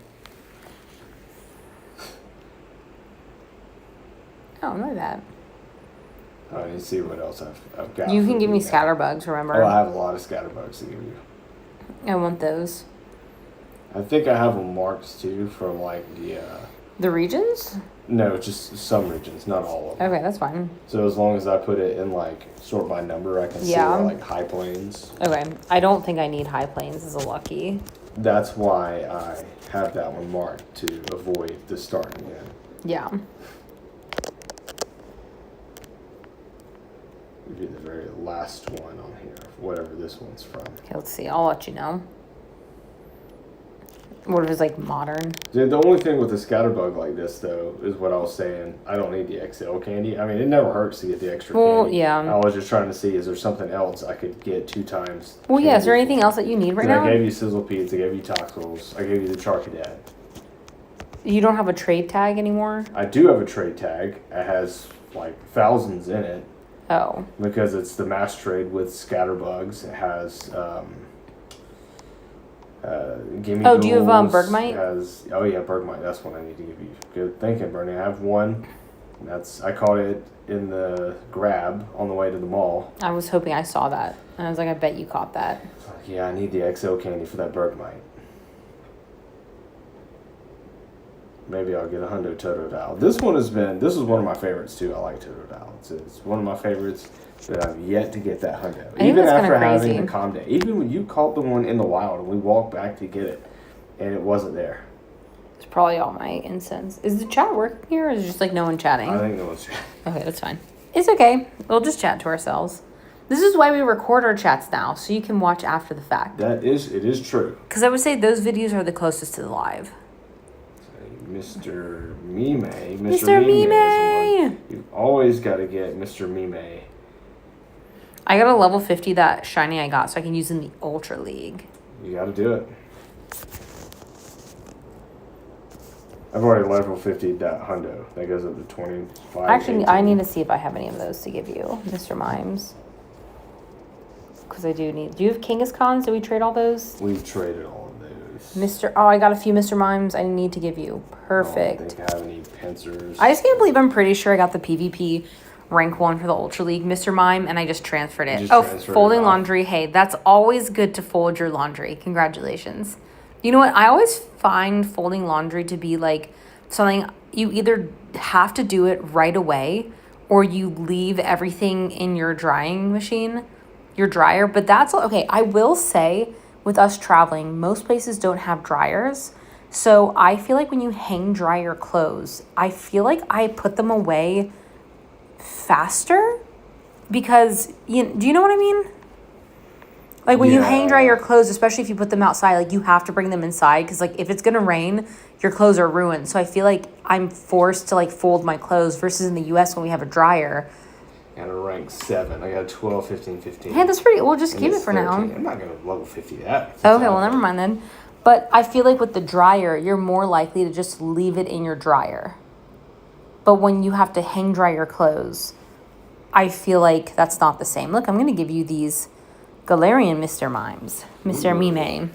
A: Oh, my bad.
B: I need to see what else I've got.
A: You can give me scatterbugs, remember?
B: Oh, I have a lot of scatterbugs to give you.
A: I want those.
B: I think I have them marked too from like
A: the regions?
B: No, just some regions, not all of them.
A: Okay, that's fine.
B: So as long as I put it in like sort by number, I can see like high plains.
A: Okay, I don't think I need high plains as a lucky.
B: That's why I have that one marked to avoid the starting again.
A: Yeah.
B: Be the very last one on here, whatever this one's from.
A: Okay, let's see. I'll let you know. What if it's like modern?
B: The only thing with a scatterbug like this, though, is what I was saying. I don't need the XL candy. I mean, it never hurts to get the extra candy.
A: Yeah.
B: I was just trying to see, is there something else I could get 2 times?
A: Well, yeah. Is there anything else that you need right now?
B: I gave you Sizzle Pete's. I gave you Toxels. I gave you the Charcadet.
A: You don't have a trade tag anymore?
B: I do have a trade tag. It has like thousands in it.
A: Oh.
B: Because it's the mass trade with scatterbugs. It has Gimme
A: do you have
B: Ghouls.
A: Bergmite?
B: Oh yeah, Bergmite. That's one I need to give you. Good thinking, Bernie. I have one. I caught it in the grab on the way to the mall.
A: I was hoping I saw that. And I was like, I bet you caught that.
B: Yeah, I need the XL candy for that Bergmite. Maybe I'll get a Hundo Totodile. This is one of my favorites too. I like Totodile. It's one of my favorites, but I've yet to get that Hundo. Even after having a calm day. Even when you caught the one in the wild and we walked back to get it and it wasn't there.
A: It's probably all my incense. Is the chat working here or is it just like no one chatting?
B: I think no one's chatting.
A: Okay, that's fine. It's okay. We'll just chat to ourselves. This is why we record our chats now, so you can watch after the fact.
B: It is true.
A: Because I would say those videos are the closest to the live.
B: Mr. Mime.
A: Mr. Mime!
B: You've always got to get Mr. Mime.
A: I got a level 50 that shiny I got, so I can use in the Ultra League.
B: You got to do it. I've already level 50 that Hundo. That goes up to 25.
A: Actually,
B: 18.
A: I need to see if I have any of those to give you, Mr. Mimes. Because I do need... Do you have Kangaskhan's? Did we trade all those?
B: We've traded all of those.
A: Oh, I got a few Mr. Mimes I need to give you. Perfect.
B: I don't think I have any pincers.
A: I just can't believe I'm pretty sure I got the PvP rank 1 for the Ultra League Mr. Mime, and I just transferred it. Folding laundry. Hey, that's always good to fold your laundry. Congratulations. You know what? I always find folding laundry to be like something you either have to do it right away or you leave everything in your drying machine, your dryer. But that's okay. I will say with us traveling, most places don't have dryers. So I feel like when you hang dry your clothes, I feel like I put them away faster because do you know what I mean? Like when you hang dry your clothes, especially if you put them outside, like you have to bring them inside because like if it's gonna rain, your clothes are ruined. So I feel like I'm forced to like fold my clothes versus in the US when we have a dryer.
B: Got a rank 7. I got 12, 15, 15.
A: Yeah, that's pretty. We'll just keep it for
B: 13.
A: now.
B: I'm not gonna level 50 that.
A: Okay, well never mind then. But I feel like with the dryer, you're more likely to just leave it in your dryer. But when you have to hang dry your clothes, I feel like that's not the same. Look, I'm going to give you these Galarian Mr. Mimes. Mr. Mime.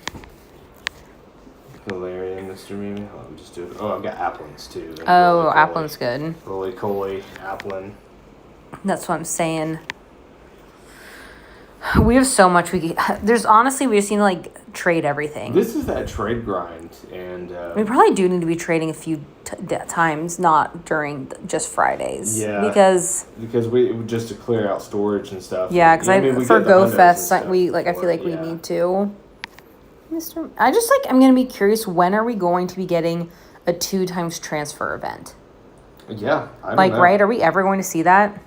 B: Galarian Mr. Mime. Oh, I'm just doing. Oh, I've got Applins too.
A: Oh, Applin's good.
B: Roly-Coly, Applin.
A: That's what I'm saying. We have so much there's honestly, we just need to like trade everything.
B: This is that trade grind, and
A: we probably do need to be trading a few times, not during just Fridays.
B: Yeah,
A: because
B: we just to clear out storage and stuff.
A: Yeah, because for GoFest, we like I feel like we need to. I'm gonna be curious, when are we going to be getting a 2x transfer event?
B: Yeah, I don't know.
A: Right? Are we ever going to see that?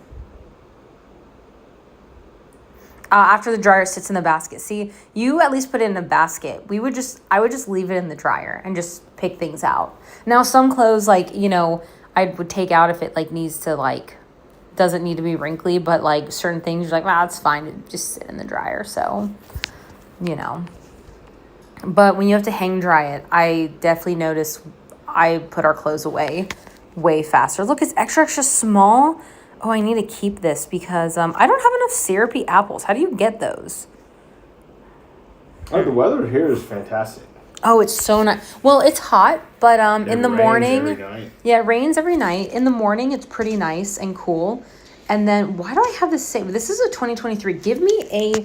A: After the dryer sits in the basket. See, you at least put it in a basket. I would just leave it in the dryer and just pick things out. Now, some clothes, like, I would take out if it, like, needs to, like, doesn't need to be wrinkly, but, like, certain things, you're like, wow, it's fine to just sit in the dryer, so, But when you have to hang dry it, I definitely notice I put our clothes away way faster. Look, it's extra, extra small. Oh, I need to keep this because I don't have enough syrupy apples. How do you get those?
B: Oh, the weather here is fantastic.
A: Oh, it's so nice. Well, it's hot, but in the morning,
B: every night.
A: Yeah, it rains every night. In the morning, it's pretty nice and cool. And then, why do I have this same? This is a 2023. Give me a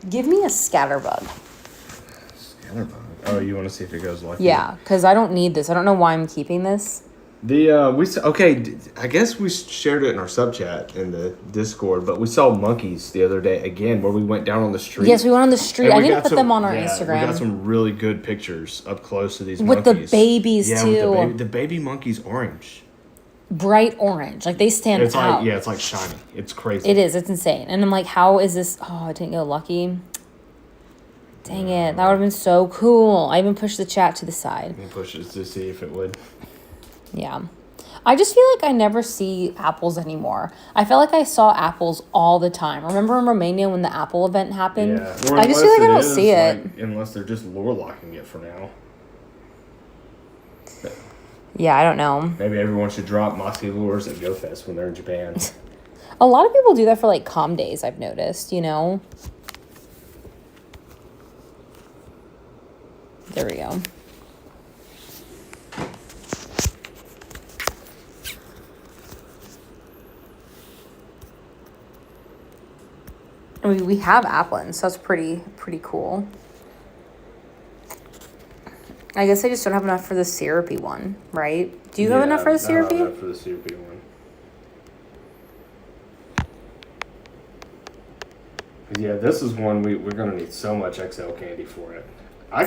A: scatterbug.
B: Scatterbug. Oh, you want to see if it goes lucky?
A: Yeah, because I don't need this. I don't know why I'm keeping this.
B: I guess we shared it in our sub chat in the Discord, but we saw monkeys the other day again where we went down on the street.
A: Yes, we went on the street. I need to put them on our Instagram.
B: We got some really good pictures up close to these monkeys.
A: With the babies too.
B: With the baby monkey's orange.
A: Bright orange. Like they stand out.
B: It's like shiny. It's crazy.
A: It is. It's insane. And I'm like, how is this? Oh, I didn't get lucky. Dang it. That would have been so cool. I even pushed the chat to the side.
B: He pushes to see if it would.
A: Yeah. I just feel like I never see apples anymore. I felt like I saw apples all the time. Remember in Romania when the apple event happened?
B: Yeah.
A: I just feel like I don't see it.
B: Unless they're just lure locking it for now.
A: Yeah, I don't know.
B: Maybe everyone should drop Mossy lures at GoFest when they're in Japan.
A: A lot of people do that for like calm days, I've noticed, you know? There we go. I mean, we have applins, so that's pretty cool. I guess I just don't have enough for the syrupy one, right? Do you have enough for the syrupy?
B: Not enough for the syrupy one. Yeah, this is one we're going to need so much XL candy for it.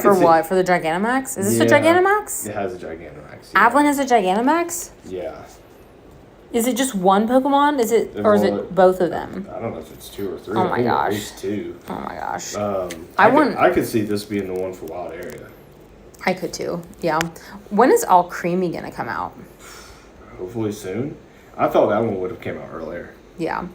A: For what? For the Gigantamax? Is this a Gigantamax?
B: It has a Gigantamax. Yeah.
A: Applin has a Gigantamax?
B: Yeah.
A: Is it just one Pokemon? Is it both of them?
B: I don't know if it's 2 or 3.
A: Oh my gosh.
B: At least 2.
A: Oh my gosh.
B: I could see this being the one for Wild Area.
A: I could too. Yeah. When is All Creamy gonna come out?
B: Hopefully soon. I thought that one would have came out earlier.
A: Yeah.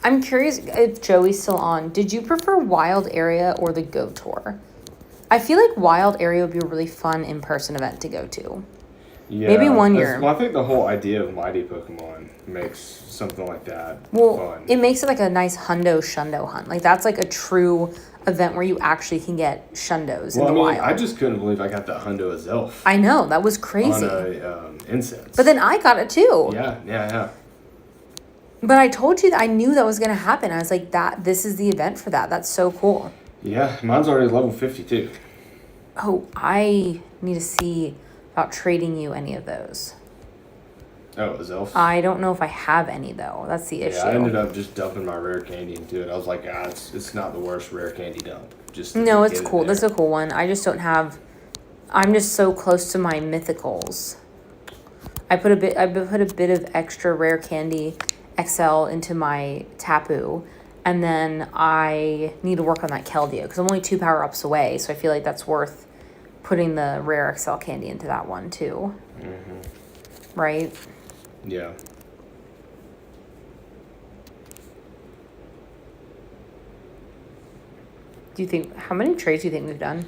A: I'm curious if Joey's still on. Did you prefer Wild Area or the Go Tour? I feel like Wild Area would be a really fun in-person event to go to.
B: Yeah,
A: maybe one year.
B: Well, I think the whole idea of Mighty Pokemon makes something like that fun.
A: It makes it like a nice hundo shundo hunt. Like that's like a true event where you actually can get shundos in the wild.
B: I just couldn't believe I got that hundo as Zelf.
A: I know, that was crazy.
B: On a incense.
A: But then I got it too.
B: Yeah.
A: But I told you that I knew that was going to happen. I was like, this is the event for that. That's so cool.
B: Yeah, mine's already level 52.
A: Oh, I need to see about trading you any of those.
B: Oh, Zelf?
A: I don't know if I have any, though. That's the issue.
B: Yeah, I ended up just dumping my rare candy into it. I was like, it's not the worst rare candy dump.
A: No, it's cool. That's a cool one. I just don't have... I'm just so close to my mythicals. I put a bit of extra rare candy XL into my Tapu, and then I need to work on that Keldeo because I'm only 2 power-ups away, so I feel like that's worth putting the rare XL candy into that one too. Mm-hmm. Right?
B: Yeah.
A: How many trades do you think we've done?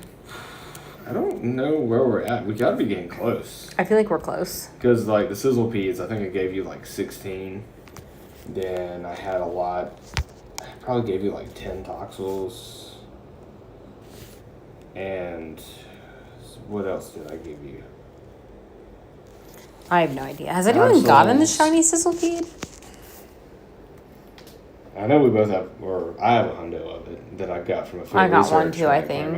B: I don't know where we're at. We gotta be getting close.
A: I feel like we're close.
B: Because like the Sizzlepedes, I think I gave you like 16. Then I had a lot. I probably gave you like 10 Toxels. And what else did I give you?
A: I have no idea. Has anyone gotten the shiny Sizzlepede?
B: I know we both have, or I have a hundo of it that I got from a field
A: I got one too, I think.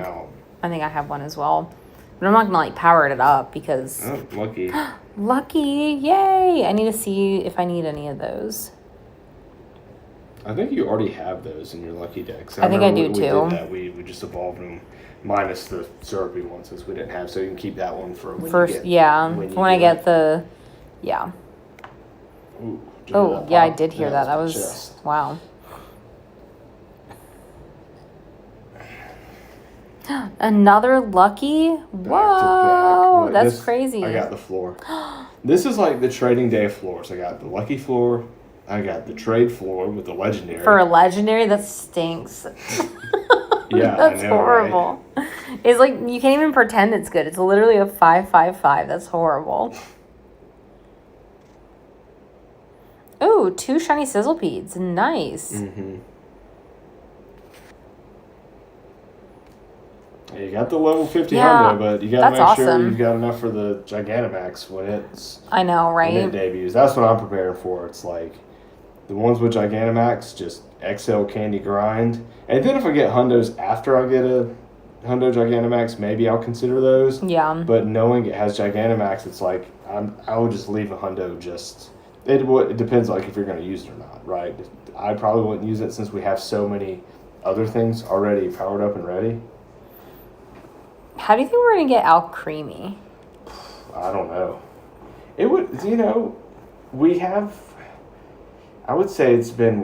A: I think I have one as well. But I'm not gonna like power it up because...
B: Oh, lucky.
A: Lucky! Yay! I need to see if I need any of those.
B: I think you already have those in your lucky decks.
A: I think I do too.
B: We did that. We just evolved them minus the syrupy one since we didn't have, so you can keep that one for when
A: first.
B: You get,
A: yeah, when I get the, yeah.
B: Ooh,
A: oh yeah, I did hear that. That was
B: chest.
A: Wow. Another lucky? Whoa, that's crazy.
B: I got the floor. This is like the trading day floors. I got the lucky floor. I got the trade floor with the legendary.
A: For a legendary, that stinks.
B: Yeah,
A: that's
B: I know,
A: horrible. Right? It's like you can't even pretend it's good. It's literally a 5/5/5. That's horrible. Oh, 2 shiny Sizzlepedes. Nice.
B: Mm-hmm. Yeah, you got the level 50 hundo, but you got to make sure you've got enough for the Gigantamax when it's...
A: I know, right?
B: When it debuts. That's what I'm preparing for. It's like the ones with Gigantamax, just XL candy grind. And then if I get hundos after I get a hundo Gigantamax, maybe I'll consider those.
A: Yeah.
B: But knowing it has Gigantamax, it's like I would just leave a hundo just... It depends like if you're going to use it or not, right? I probably wouldn't use it since we have so many other things already powered up and ready.
A: How do you think we're going to get Alcremie?
B: I don't know. It would, we have, I would say it's been,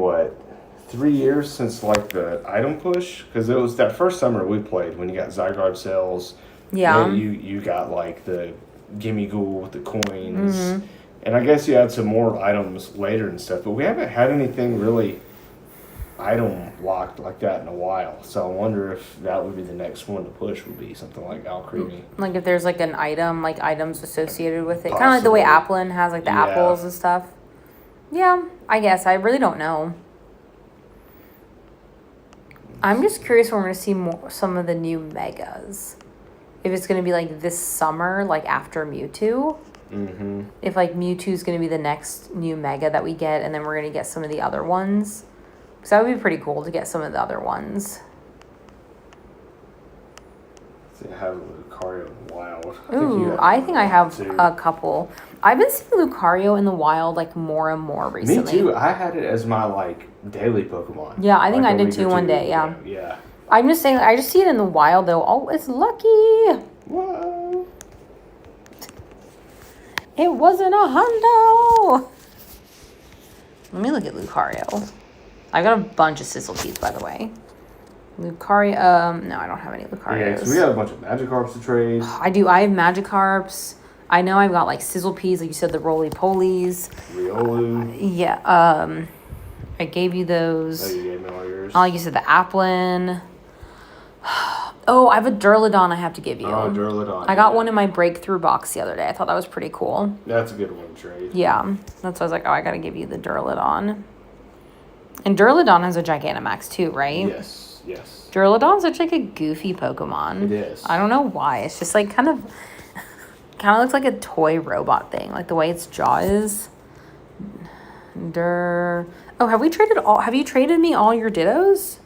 B: 3 years since like the item push, because it was that first summer we played when you got Zygarde cells.
A: Yeah.
B: Then you got like the Gimme Ghoul with the coins. And I guess you had some more items later and stuff, but we haven't had anything really item locked like that in a while. So I wonder if that would be the next one to push, would be something like Alcremie.
A: Like if there's like an item, like items associated with it. Kind of like the way Applin has like the apples and stuff. Yeah, I guess. I really don't know. I'm just curious when we're going to see some of the new megas. If it's going to be like this summer, like after Mewtwo.
B: Mm-hmm.
A: If like Mewtwo's going to be the next new mega that we get, and then we're going to get some of the other ones. Because that would be pretty cool to get some of the other ones.
B: So you have Lucario in the wild.
A: I think I have a couple. I've been seeing Lucario in the wild like more and more recently.
B: Me too. I had it as my like daily Pokemon.
A: Yeah, I think
B: like
A: I did too one day. Yeah.
B: Yeah.
A: I'm just saying, I just see it in the wild though. Oh, it's Lucky.
B: Whoa.
A: It wasn't a hundo. Let me look at Lucario. I got a bunch of Sizzlepeas, by the way. Lucario, no, I don't have any Lucarios.
B: Yeah, so we got a bunch of Magikarps to trade.
A: I do. I have Magikarps. I know I've got like Sizzlepeas, like you said, the Roly-Polies.
B: Riolu.
A: Yeah, I gave you those.
B: Oh, you gave me all yours.
A: Like you said, the Applin. Oh, I have a Duraludon I have to give you.
B: Oh, Duraludon.
A: I got one in my breakthrough box the other day. I thought that was pretty cool.
B: That's a good one to trade.
A: Yeah, that's why I was like, oh, I gotta give you the Duraludon. And Duraludon has a Gigantamax too, right?
B: Yes.
A: Duraludon's such like a goofy Pokemon.
B: It is.
A: I don't know why. It's just like kind of looks like a toy robot thing, like the way its jaw is. Oh, have you traded me all your Dittos?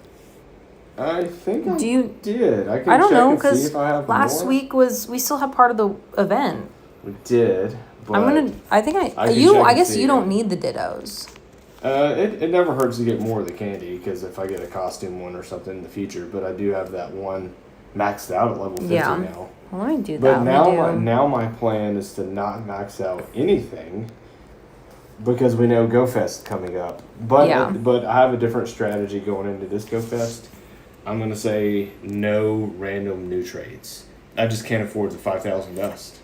B: I think I
A: did.
B: I
A: don't know,
B: because
A: last week we still have part of the event.
B: We did. But
A: I guess you don't need the Dittos.
B: It never hurts to get more of the candy, because if I get a costume one or something in the future, but I do have that one maxed out at level 50 now.
A: Well, let me do
B: but
A: that.
B: now my plan is to not max out anything, because we know GoFest coming up. But but I have a different strategy going into this GoFest. I'm going to say no random new trades. I just can't afford the 5,000 dust.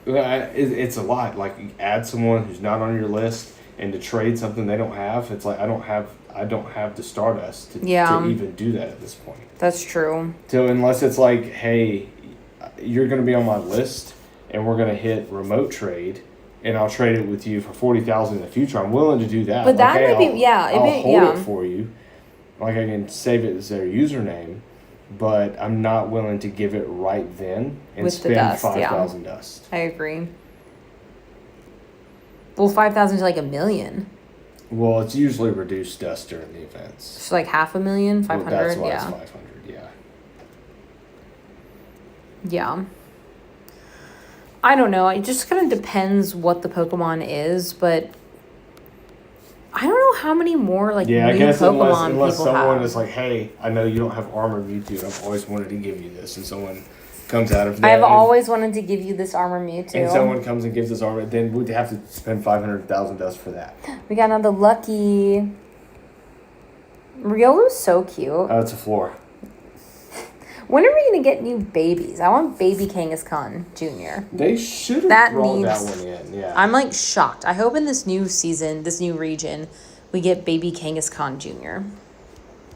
B: It's a lot. Like, you add someone who's not on your list, and to trade something they don't have, it's like I don't have the Stardust to even do that at this point.
A: That's true.
B: So unless it's like, hey, you're going to be on my list, and we're going to hit remote trade, and I'll trade it with you for 40,000 in the future, I'm willing to do that.
A: But that might be
B: I'll hold it for you. Like, I can save it as their username, but I'm not willing to give it right then and
A: with
B: spend
A: the dust,
B: 5,000 dust.
A: I agree. Well, 5,000 is like 1 million.
B: Well, it's usually reduced dust during the events.
A: It's like 500,000, 500,
B: well, that's why it's 500, yeah.
A: Yeah. I don't know. It just kind of depends what the Pokemon is, but I don't know how many more like new
B: I guess
A: Pokemon
B: unless
A: people
B: someone
A: have.
B: is like, hey, I know you don't have Armor Mewtwo, and I've always wanted to give you this, and someone comes out of that.
A: I have always wanted to give you this Armor Mewtwo.
B: And someone comes and gives us Armor, then we'd have to spend 500,000 dust for that.
A: We got another Lucky. Riolu's so cute.
B: Oh, it's a floor.
A: When are we going to get new babies? I want baby Kangaskhan Jr.
B: They should have brought that one in, yeah.
A: I'm like shocked. I hope in this new season, this new region, we get baby Kangaskhan Jr.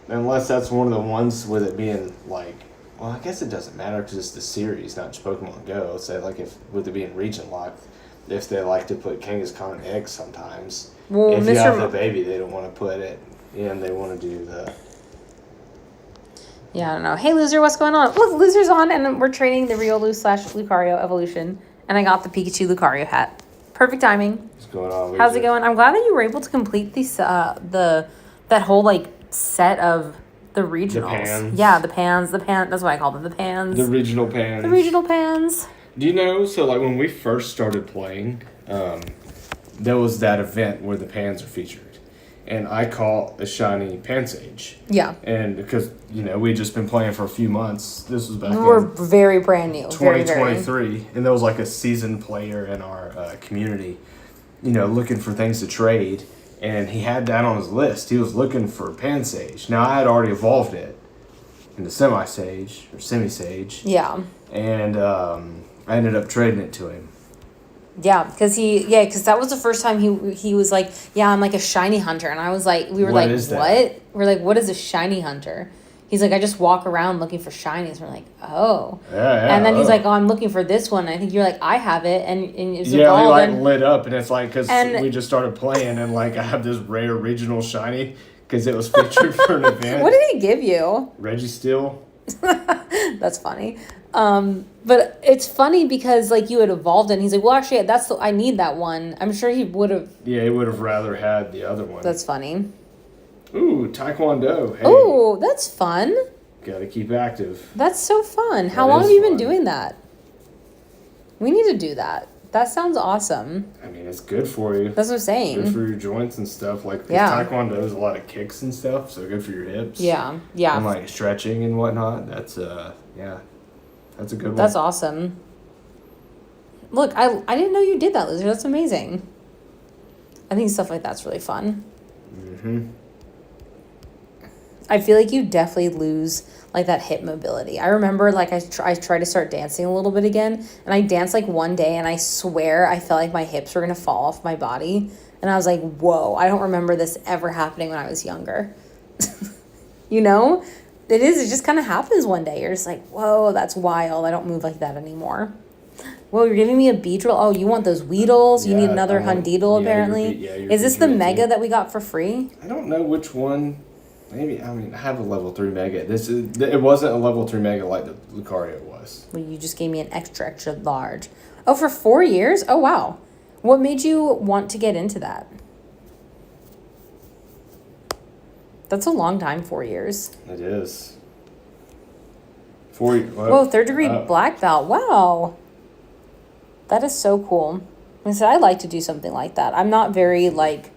B: Unless that's one of the ones with it being like, well, I guess it doesn't matter because it's the series, not just Pokemon Go. Say like if with it being region locked, if they like to put Kangaskhan eggs sometimes.
A: Well,
B: if you have the baby, they don't want to put it in. They want to do the.
A: Yeah, I don't know. Hey, Loser, what's going on? Look, Loser's on, and we're trading the Riolu/Lucario evolution, and I got the Pikachu Lucario hat. Perfect timing.
B: What's going on, Loser?
A: How's it going? I'm glad that you were able to complete these that whole like set of the regionals.
B: The pans.
A: Yeah, the pans. That's what I call them. The pans.
B: The regional pans.
A: The regional pans.
B: Do you know? So like when we first started playing, there was that event where the pans are featured. And I caught a shiny Pansage.
A: Yeah.
B: And because, we'd just been playing for a few months. This was back
A: We're
B: in
A: very brand new.
B: 2023. And there was like a seasoned player in our community, looking for things to trade. and he had that on his list. He was looking for Pansage. Now I had already evolved it into Semi-Sage or Semi-Sage.
A: Yeah.
B: And I ended up trading it to him.
A: Yeah, because that was the first time he was like, yeah, I'm like a shiny hunter. And I was like, we were
B: What
A: like,
B: is that?
A: what? We're like, what is a shiny hunter? He's like, I just walk around looking for shinies. We're like, oh.
B: Yeah.
A: And then he's like, oh, I'm looking for this one. And I think you're like, I have it. And it's
B: he
A: evolved.
B: like
A: And
B: lit up, and it's like, because we just started playing, and like I have this rare regional shiny because it was featured for an event.
A: What did he give you?
B: Registeel.
A: That's funny. But it's funny because like you had evolved and he's like, well, actually, I need that one. I'm sure he would have.
B: Yeah, he would have rather had the other one.
A: That's funny.
B: Ooh, Taekwondo. Hey.
A: Oh, that's fun.
B: Gotta keep active.
A: That's so fun. How
B: That
A: long
B: is
A: have you been
B: fun.
A: doing that? We need to do that. That sounds awesome.
B: I mean, it's good for you.
A: That's what I'm saying.
B: Good for your joints and stuff. Like, 'cause
A: Yeah.
B: Taekwondo is a lot of kicks and stuff, so good for your hips.
A: Yeah.
B: And like stretching and whatnot. That's that's a good one.
A: That's awesome. Look, I didn't know you did that, Lizard. That's amazing. I think stuff like that's really fun.
B: Mm-hmm.
A: I feel like you definitely lose like that hip mobility. I remember like I tried to start dancing a little bit again, and I danced like one day, and I swear I felt like my hips were gonna fall off my body, and I was like, whoa, I don't remember this ever happening when I was younger. You know, it just kind of happens one day. You're just like, whoa, that's wild. I don't move like that anymore. Whoa, you're giving me a Beedrill? Oh, you want those Weedles? You
B: Yeah,
A: need another
B: I want-
A: Hundiddle,
B: yeah,
A: apparently?
B: your
A: Is this the
B: Beedrill
A: Mega
B: too.
A: that we got for free?
B: I don't know which one. Maybe, I mean, I have a level 3 Mega. It wasn't a level 3 Mega like the Lucario was.
A: Well, you just gave me an extra large. Oh, for 4 years? Oh, wow. What made you want to get into that? That's a long time, 4 years.
B: It is. 4.
A: Whoa, 3rd degree black belt. Wow. That is so cool. Like I said, I'd like to do something like that. I'm not very, like,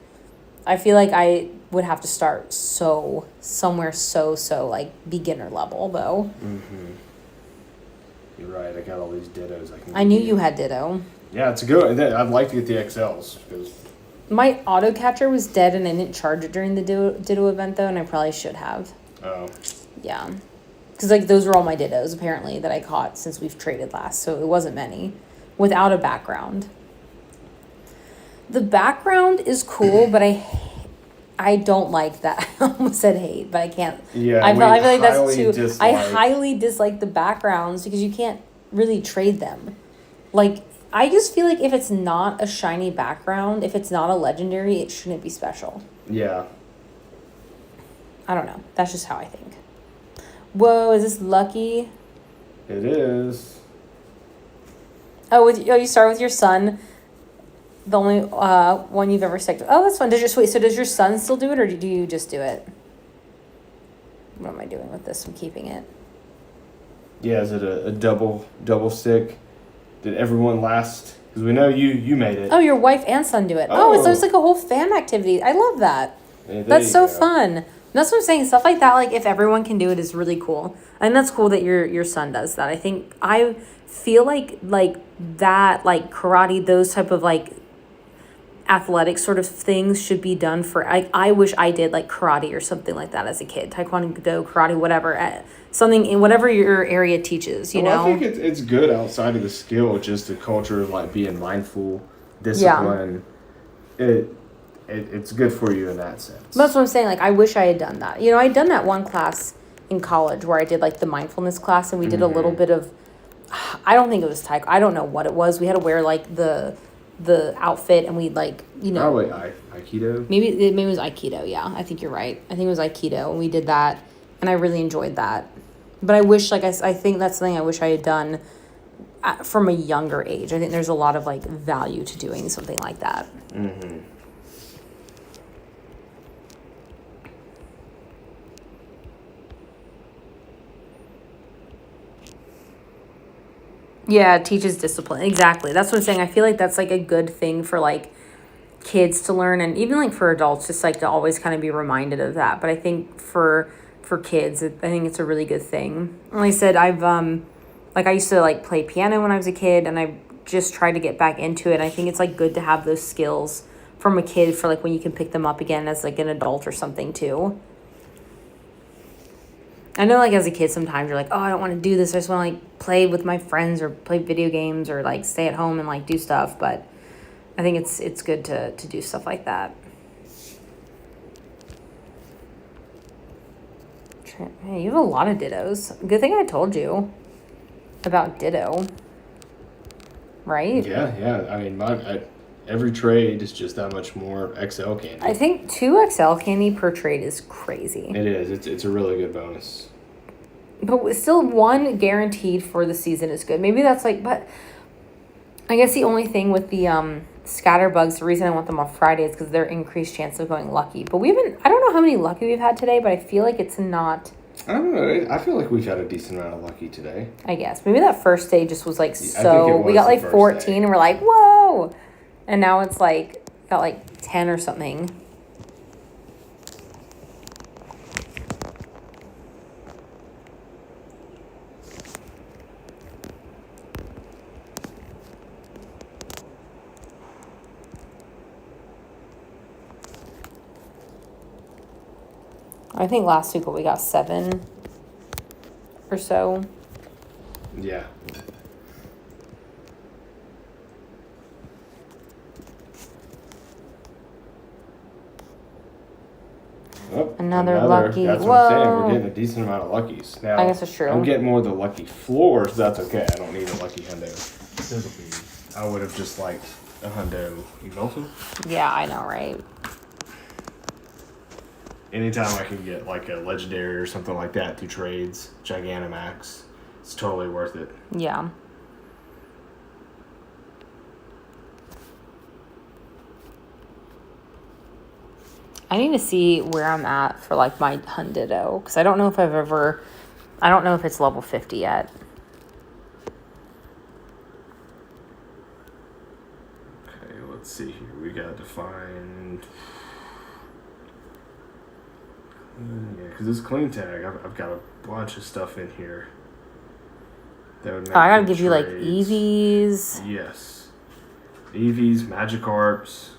A: I feel like I would have to start somewhere like beginner level, though.
B: Mm-hmm. You're right. I got all these Dittos.
A: I knew you had Ditto.
B: Yeah, it's a good. I'd like to get the XLs because
A: My auto catcher was dead and I didn't charge it during the Ditto event, though, and I probably should have.
B: oh,
A: Yeah. Because, like, those were all my Dittos, apparently, that I caught since we've traded last, so it wasn't many. Without a background. The background is cool, but I don't like that. I almost said hate, but I can't.
B: yeah.
A: I feel like that's too.
B: Dislike.
A: I highly dislike the backgrounds because you can't really trade them. Like, I just feel like if it's not a shiny background, if it's not a legendary, it shouldn't be special.
B: Yeah.
A: I don't know. That's just how I think. Whoa, is this lucky?
B: It is.
A: Oh, you start with your son. The only one you've ever sticked with. Oh, that's fun. So does your son still do it, or do you just do it? What am I doing with this? I'm keeping it.
B: Yeah, is it a double stick? Did everyone last? Because we know you made it.
A: Oh, your wife and son do it. Oh, it's like a whole fan activity. I love that.
B: Yeah, there
A: That's
B: you
A: so
B: go.
A: fun. That's what I'm saying. Stuff like that, like if everyone can do it, is really cool. And that's cool that your son does that. I feel like that, like karate, those type of like athletic sort of things should be done for. I wish I did like karate or something like that as a kid. Taekwondo, karate, whatever. Something in whatever your area teaches. You know.
B: I think it's good outside of the skill, just the culture of like being mindful, discipline. Yeah. It's good for you in that sense.
A: That's what I'm saying. Like, I wish I had done that. You know, I'd done that one class in college where I did, like, the mindfulness class, and we did a little bit of, I don't think it was taekwondo. I don't know what it was. We had to wear, like, the outfit, and we, like, you know.
B: Probably Aikido?
A: Maybe it was Aikido, yeah. I think you're right. I think it was Aikido, and we did that, and I really enjoyed that. But I wish, like, I think that's something I wish I had done from a younger age. I think there's a lot of, like, value to doing something like that.
B: Mm-hmm.
A: Yeah, it teaches discipline. Exactly. That's what I'm saying. I feel like that's like a good thing for like kids to learn, and even like for adults, just like to always kind of be reminded of that. But I think for kids, I think it's a really good thing. Like I said, I've like I used to like play piano when I was a kid, and I just tried to get back into it. I think it's like good to have those skills from a kid for like when you can pick them up again as like an adult or something too. I know like as a kid sometimes you're like, oh, I don't want to do this. I just want to like play with my friends or play video games or like stay at home and like do stuff. But I think it's good to do stuff like that. Hey, you have a lot of Dittos. Good thing I told you about Ditto. Right?
B: Yeah. I mean, every trade is just that much more XL candy.
A: I think 2 XL candy per trade is crazy.
B: It is. It's a really good bonus.
A: But still, 1 guaranteed for the season is good. Maybe that's like, but I guess the only thing with the Scatterbugs, the reason I want them on Friday is because they're increased chance of going lucky. But I don't know how many lucky we've had today, but I feel like it's not.
B: I don't know. I feel like we've had a decent amount of lucky today.
A: I guess. Maybe that first day just was like so. We got like 14 day. And we're like, whoa. And now it's like, got like 10 or something. I think last week we got 7 or so.
B: Yeah. Oh,
A: another lucky.
B: That's
A: Whoa.
B: what I'm saying. We're getting a decent amount of luckies. Now,
A: I guess it's true.
B: I'm getting more of the lucky floors. That's okay. I don't need a lucky hundo. I would have just liked a hundo Evolta.
A: Yeah, I know, right?
B: Anytime I can get like a legendary or something like that through trades, Gigantamax, it's totally worth it.
A: Yeah. I need to see where I'm at for like my Hunditto because I don't know if I don't know if it's level 50 yet.
B: Okay, let's see here. We got to find. Yeah, because this clean tag, I've got a bunch of stuff in here. That would make
A: I gotta give you like EVs.
B: Yes. EVs, Magikarps.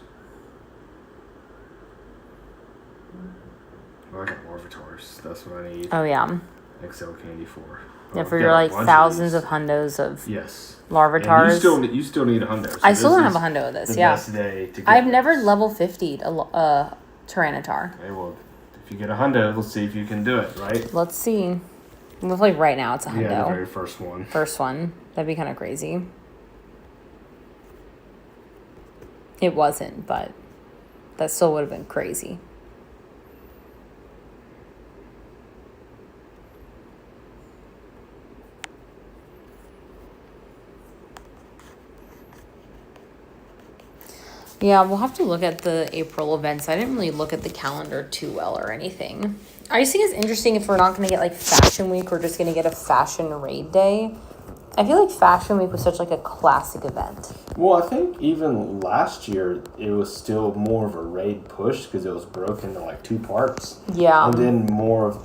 B: Oh, I got Larvitars. That's what I need.
A: Oh, yeah.
B: XL candy for.
A: Yeah, for your like thousands of hundos of
B: yes.
A: Larvitars.
B: And you still need a hundo. So
A: I still don't have a hundo of this, yeah.
B: Best day to get
A: I've never level 50'd a Tyranitar.
B: Okay, well, if you get a hundo, let's see if you can do it, right?
A: Let's see. Looks like right now it's a hundo.
B: Yeah, the very first one.
A: First one. That'd be kind of crazy. It wasn't, but that still would have been crazy. Yeah, we'll have to look at the April events. I didn't really look at the calendar too well or anything. I just think it's interesting if we're not going to get like Fashion Week, we're just going to get a Fashion Raid Day. I feel like Fashion Week was such like a classic event.
B: Well, I think even last year it was still more of a raid push because it was broken into like 2 parts.
A: Yeah.
B: And then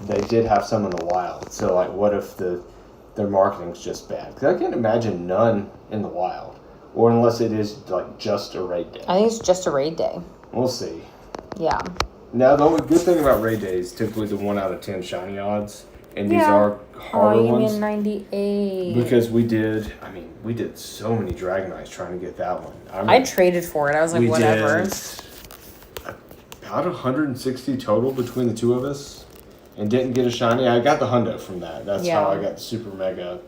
B: they did have some in the wild. So like, what if their marketing's just bad? Because I can't imagine none in the wild. Or unless it is like just a raid day.
A: I think it's just a raid day.
B: We'll see.
A: Yeah.
B: Now the only good thing about raid days, typically the 1 out of 10 shiny odds, and these are harder ones.
A: Oh, you mean 98?
B: Because we did so many Dragonites trying to get that one.
A: I traded for it. I was like, whatever.
B: Did about 160 total between the 2 of us, and didn't get a shiny. I got the hundo from that. That's how I got the super mega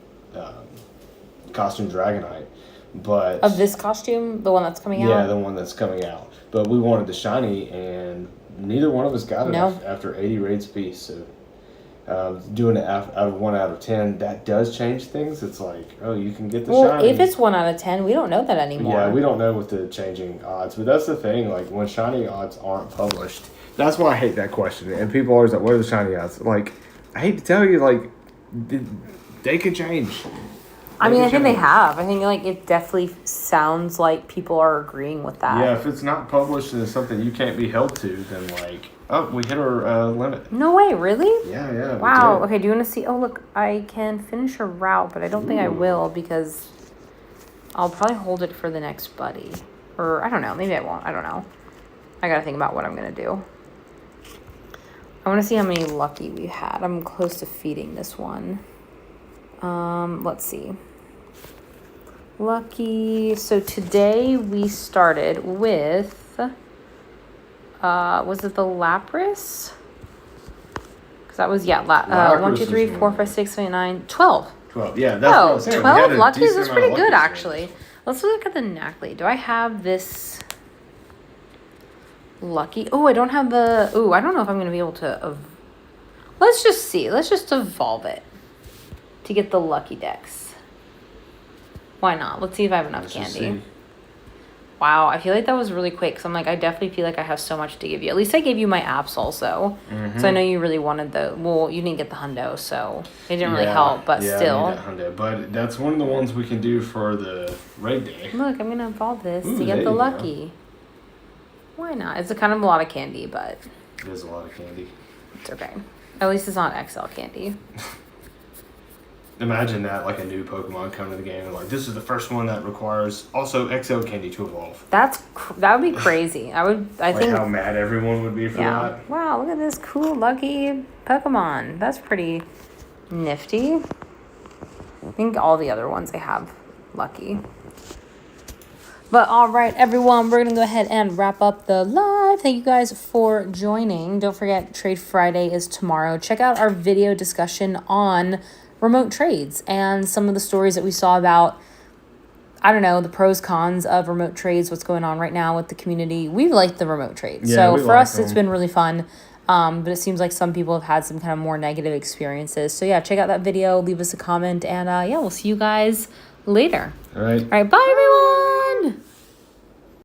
B: costume Dragonite. But
A: of this costume, the one that's coming out?
B: Yeah, the one that's coming out. But we wanted the shiny, and neither one of us got it after 80 raids piece. So doing it out of 1 out of 10, that does change things. It's like, oh, you can get the shiny.
A: Well, if it's 1 out of 10, we don't know that anymore.
B: Yeah, we don't know with the changing odds. But that's the thing, like when shiny odds aren't published, that's why I hate that question. And people are always like, what are the shiny odds? Like, I hate to tell you, like, they could change.
A: I mean, I think they have. I think like it definitely sounds like people are agreeing with that.
B: Yeah, if it's not published and it's something you can't be held to, then like, oh, we hit our limit.
A: No way, really?
B: Yeah.
A: Wow. Okay, do you want to see? Oh, look, I can finish a route, but I don't think I will because I'll probably hold it for the next buddy. Or I don't know. Maybe I won't. I don't know. I gotta think about what I'm gonna do. I want to see how many lucky we had. I'm close to feeding this one. Let's see. Lucky. So today we started with, was it the Lapras? Because that was, 1, 2, 3, 4, 5, 6, 7, 8, 9, 12.
B: 12, yeah, that's what I was saying.
A: 12 luckies? That's pretty good, actually. Let's look at the Nacli. Do I have this lucky? Oh, I don't have the... Oh, I don't know if I'm going to be able to... Let's just see. Let's just evolve it to get the lucky dex. Why not? Let's see if I have enough candy. Wow, I feel like that was really quick. So I'm like, I definitely feel like I have so much to give you. At least I gave you my apps also. Mm-hmm. So I know you really wanted the... Well, you didn't get the hundo, so it didn't really help. But still.
B: I need that hundo. But that's one of the ones we can do for the raid day.
A: Look, I'm going to evolve this to get the lucky. Go. Why not? It's a kind of a lot of candy, but...
B: It is a lot of candy.
A: It's okay. At least it's not XL candy.
B: Imagine that, like a new Pokemon coming to the game and like, this is the first one that requires also XL candy to evolve.
A: That would be crazy. I think
B: how mad everyone would be for that.
A: Wow, look at this cool lucky Pokemon. That's pretty nifty. I think all the other ones I have lucky. But all right, everyone, we're going to go ahead and wrap up the live. Thank you guys for joining. Don't forget, Trade Friday is tomorrow. Check out our video discussion on remote trades and some of the stories that we saw about, I don't know, the pros, cons of remote trades, what's going on right now with the community. We like the remote trades. Yeah, so for us, it's been really fun. But it seems like some people have had some kind of more negative experiences. So yeah, check out that video, leave us a comment, and we'll see you guys later.
B: All right.
A: Bye, everyone.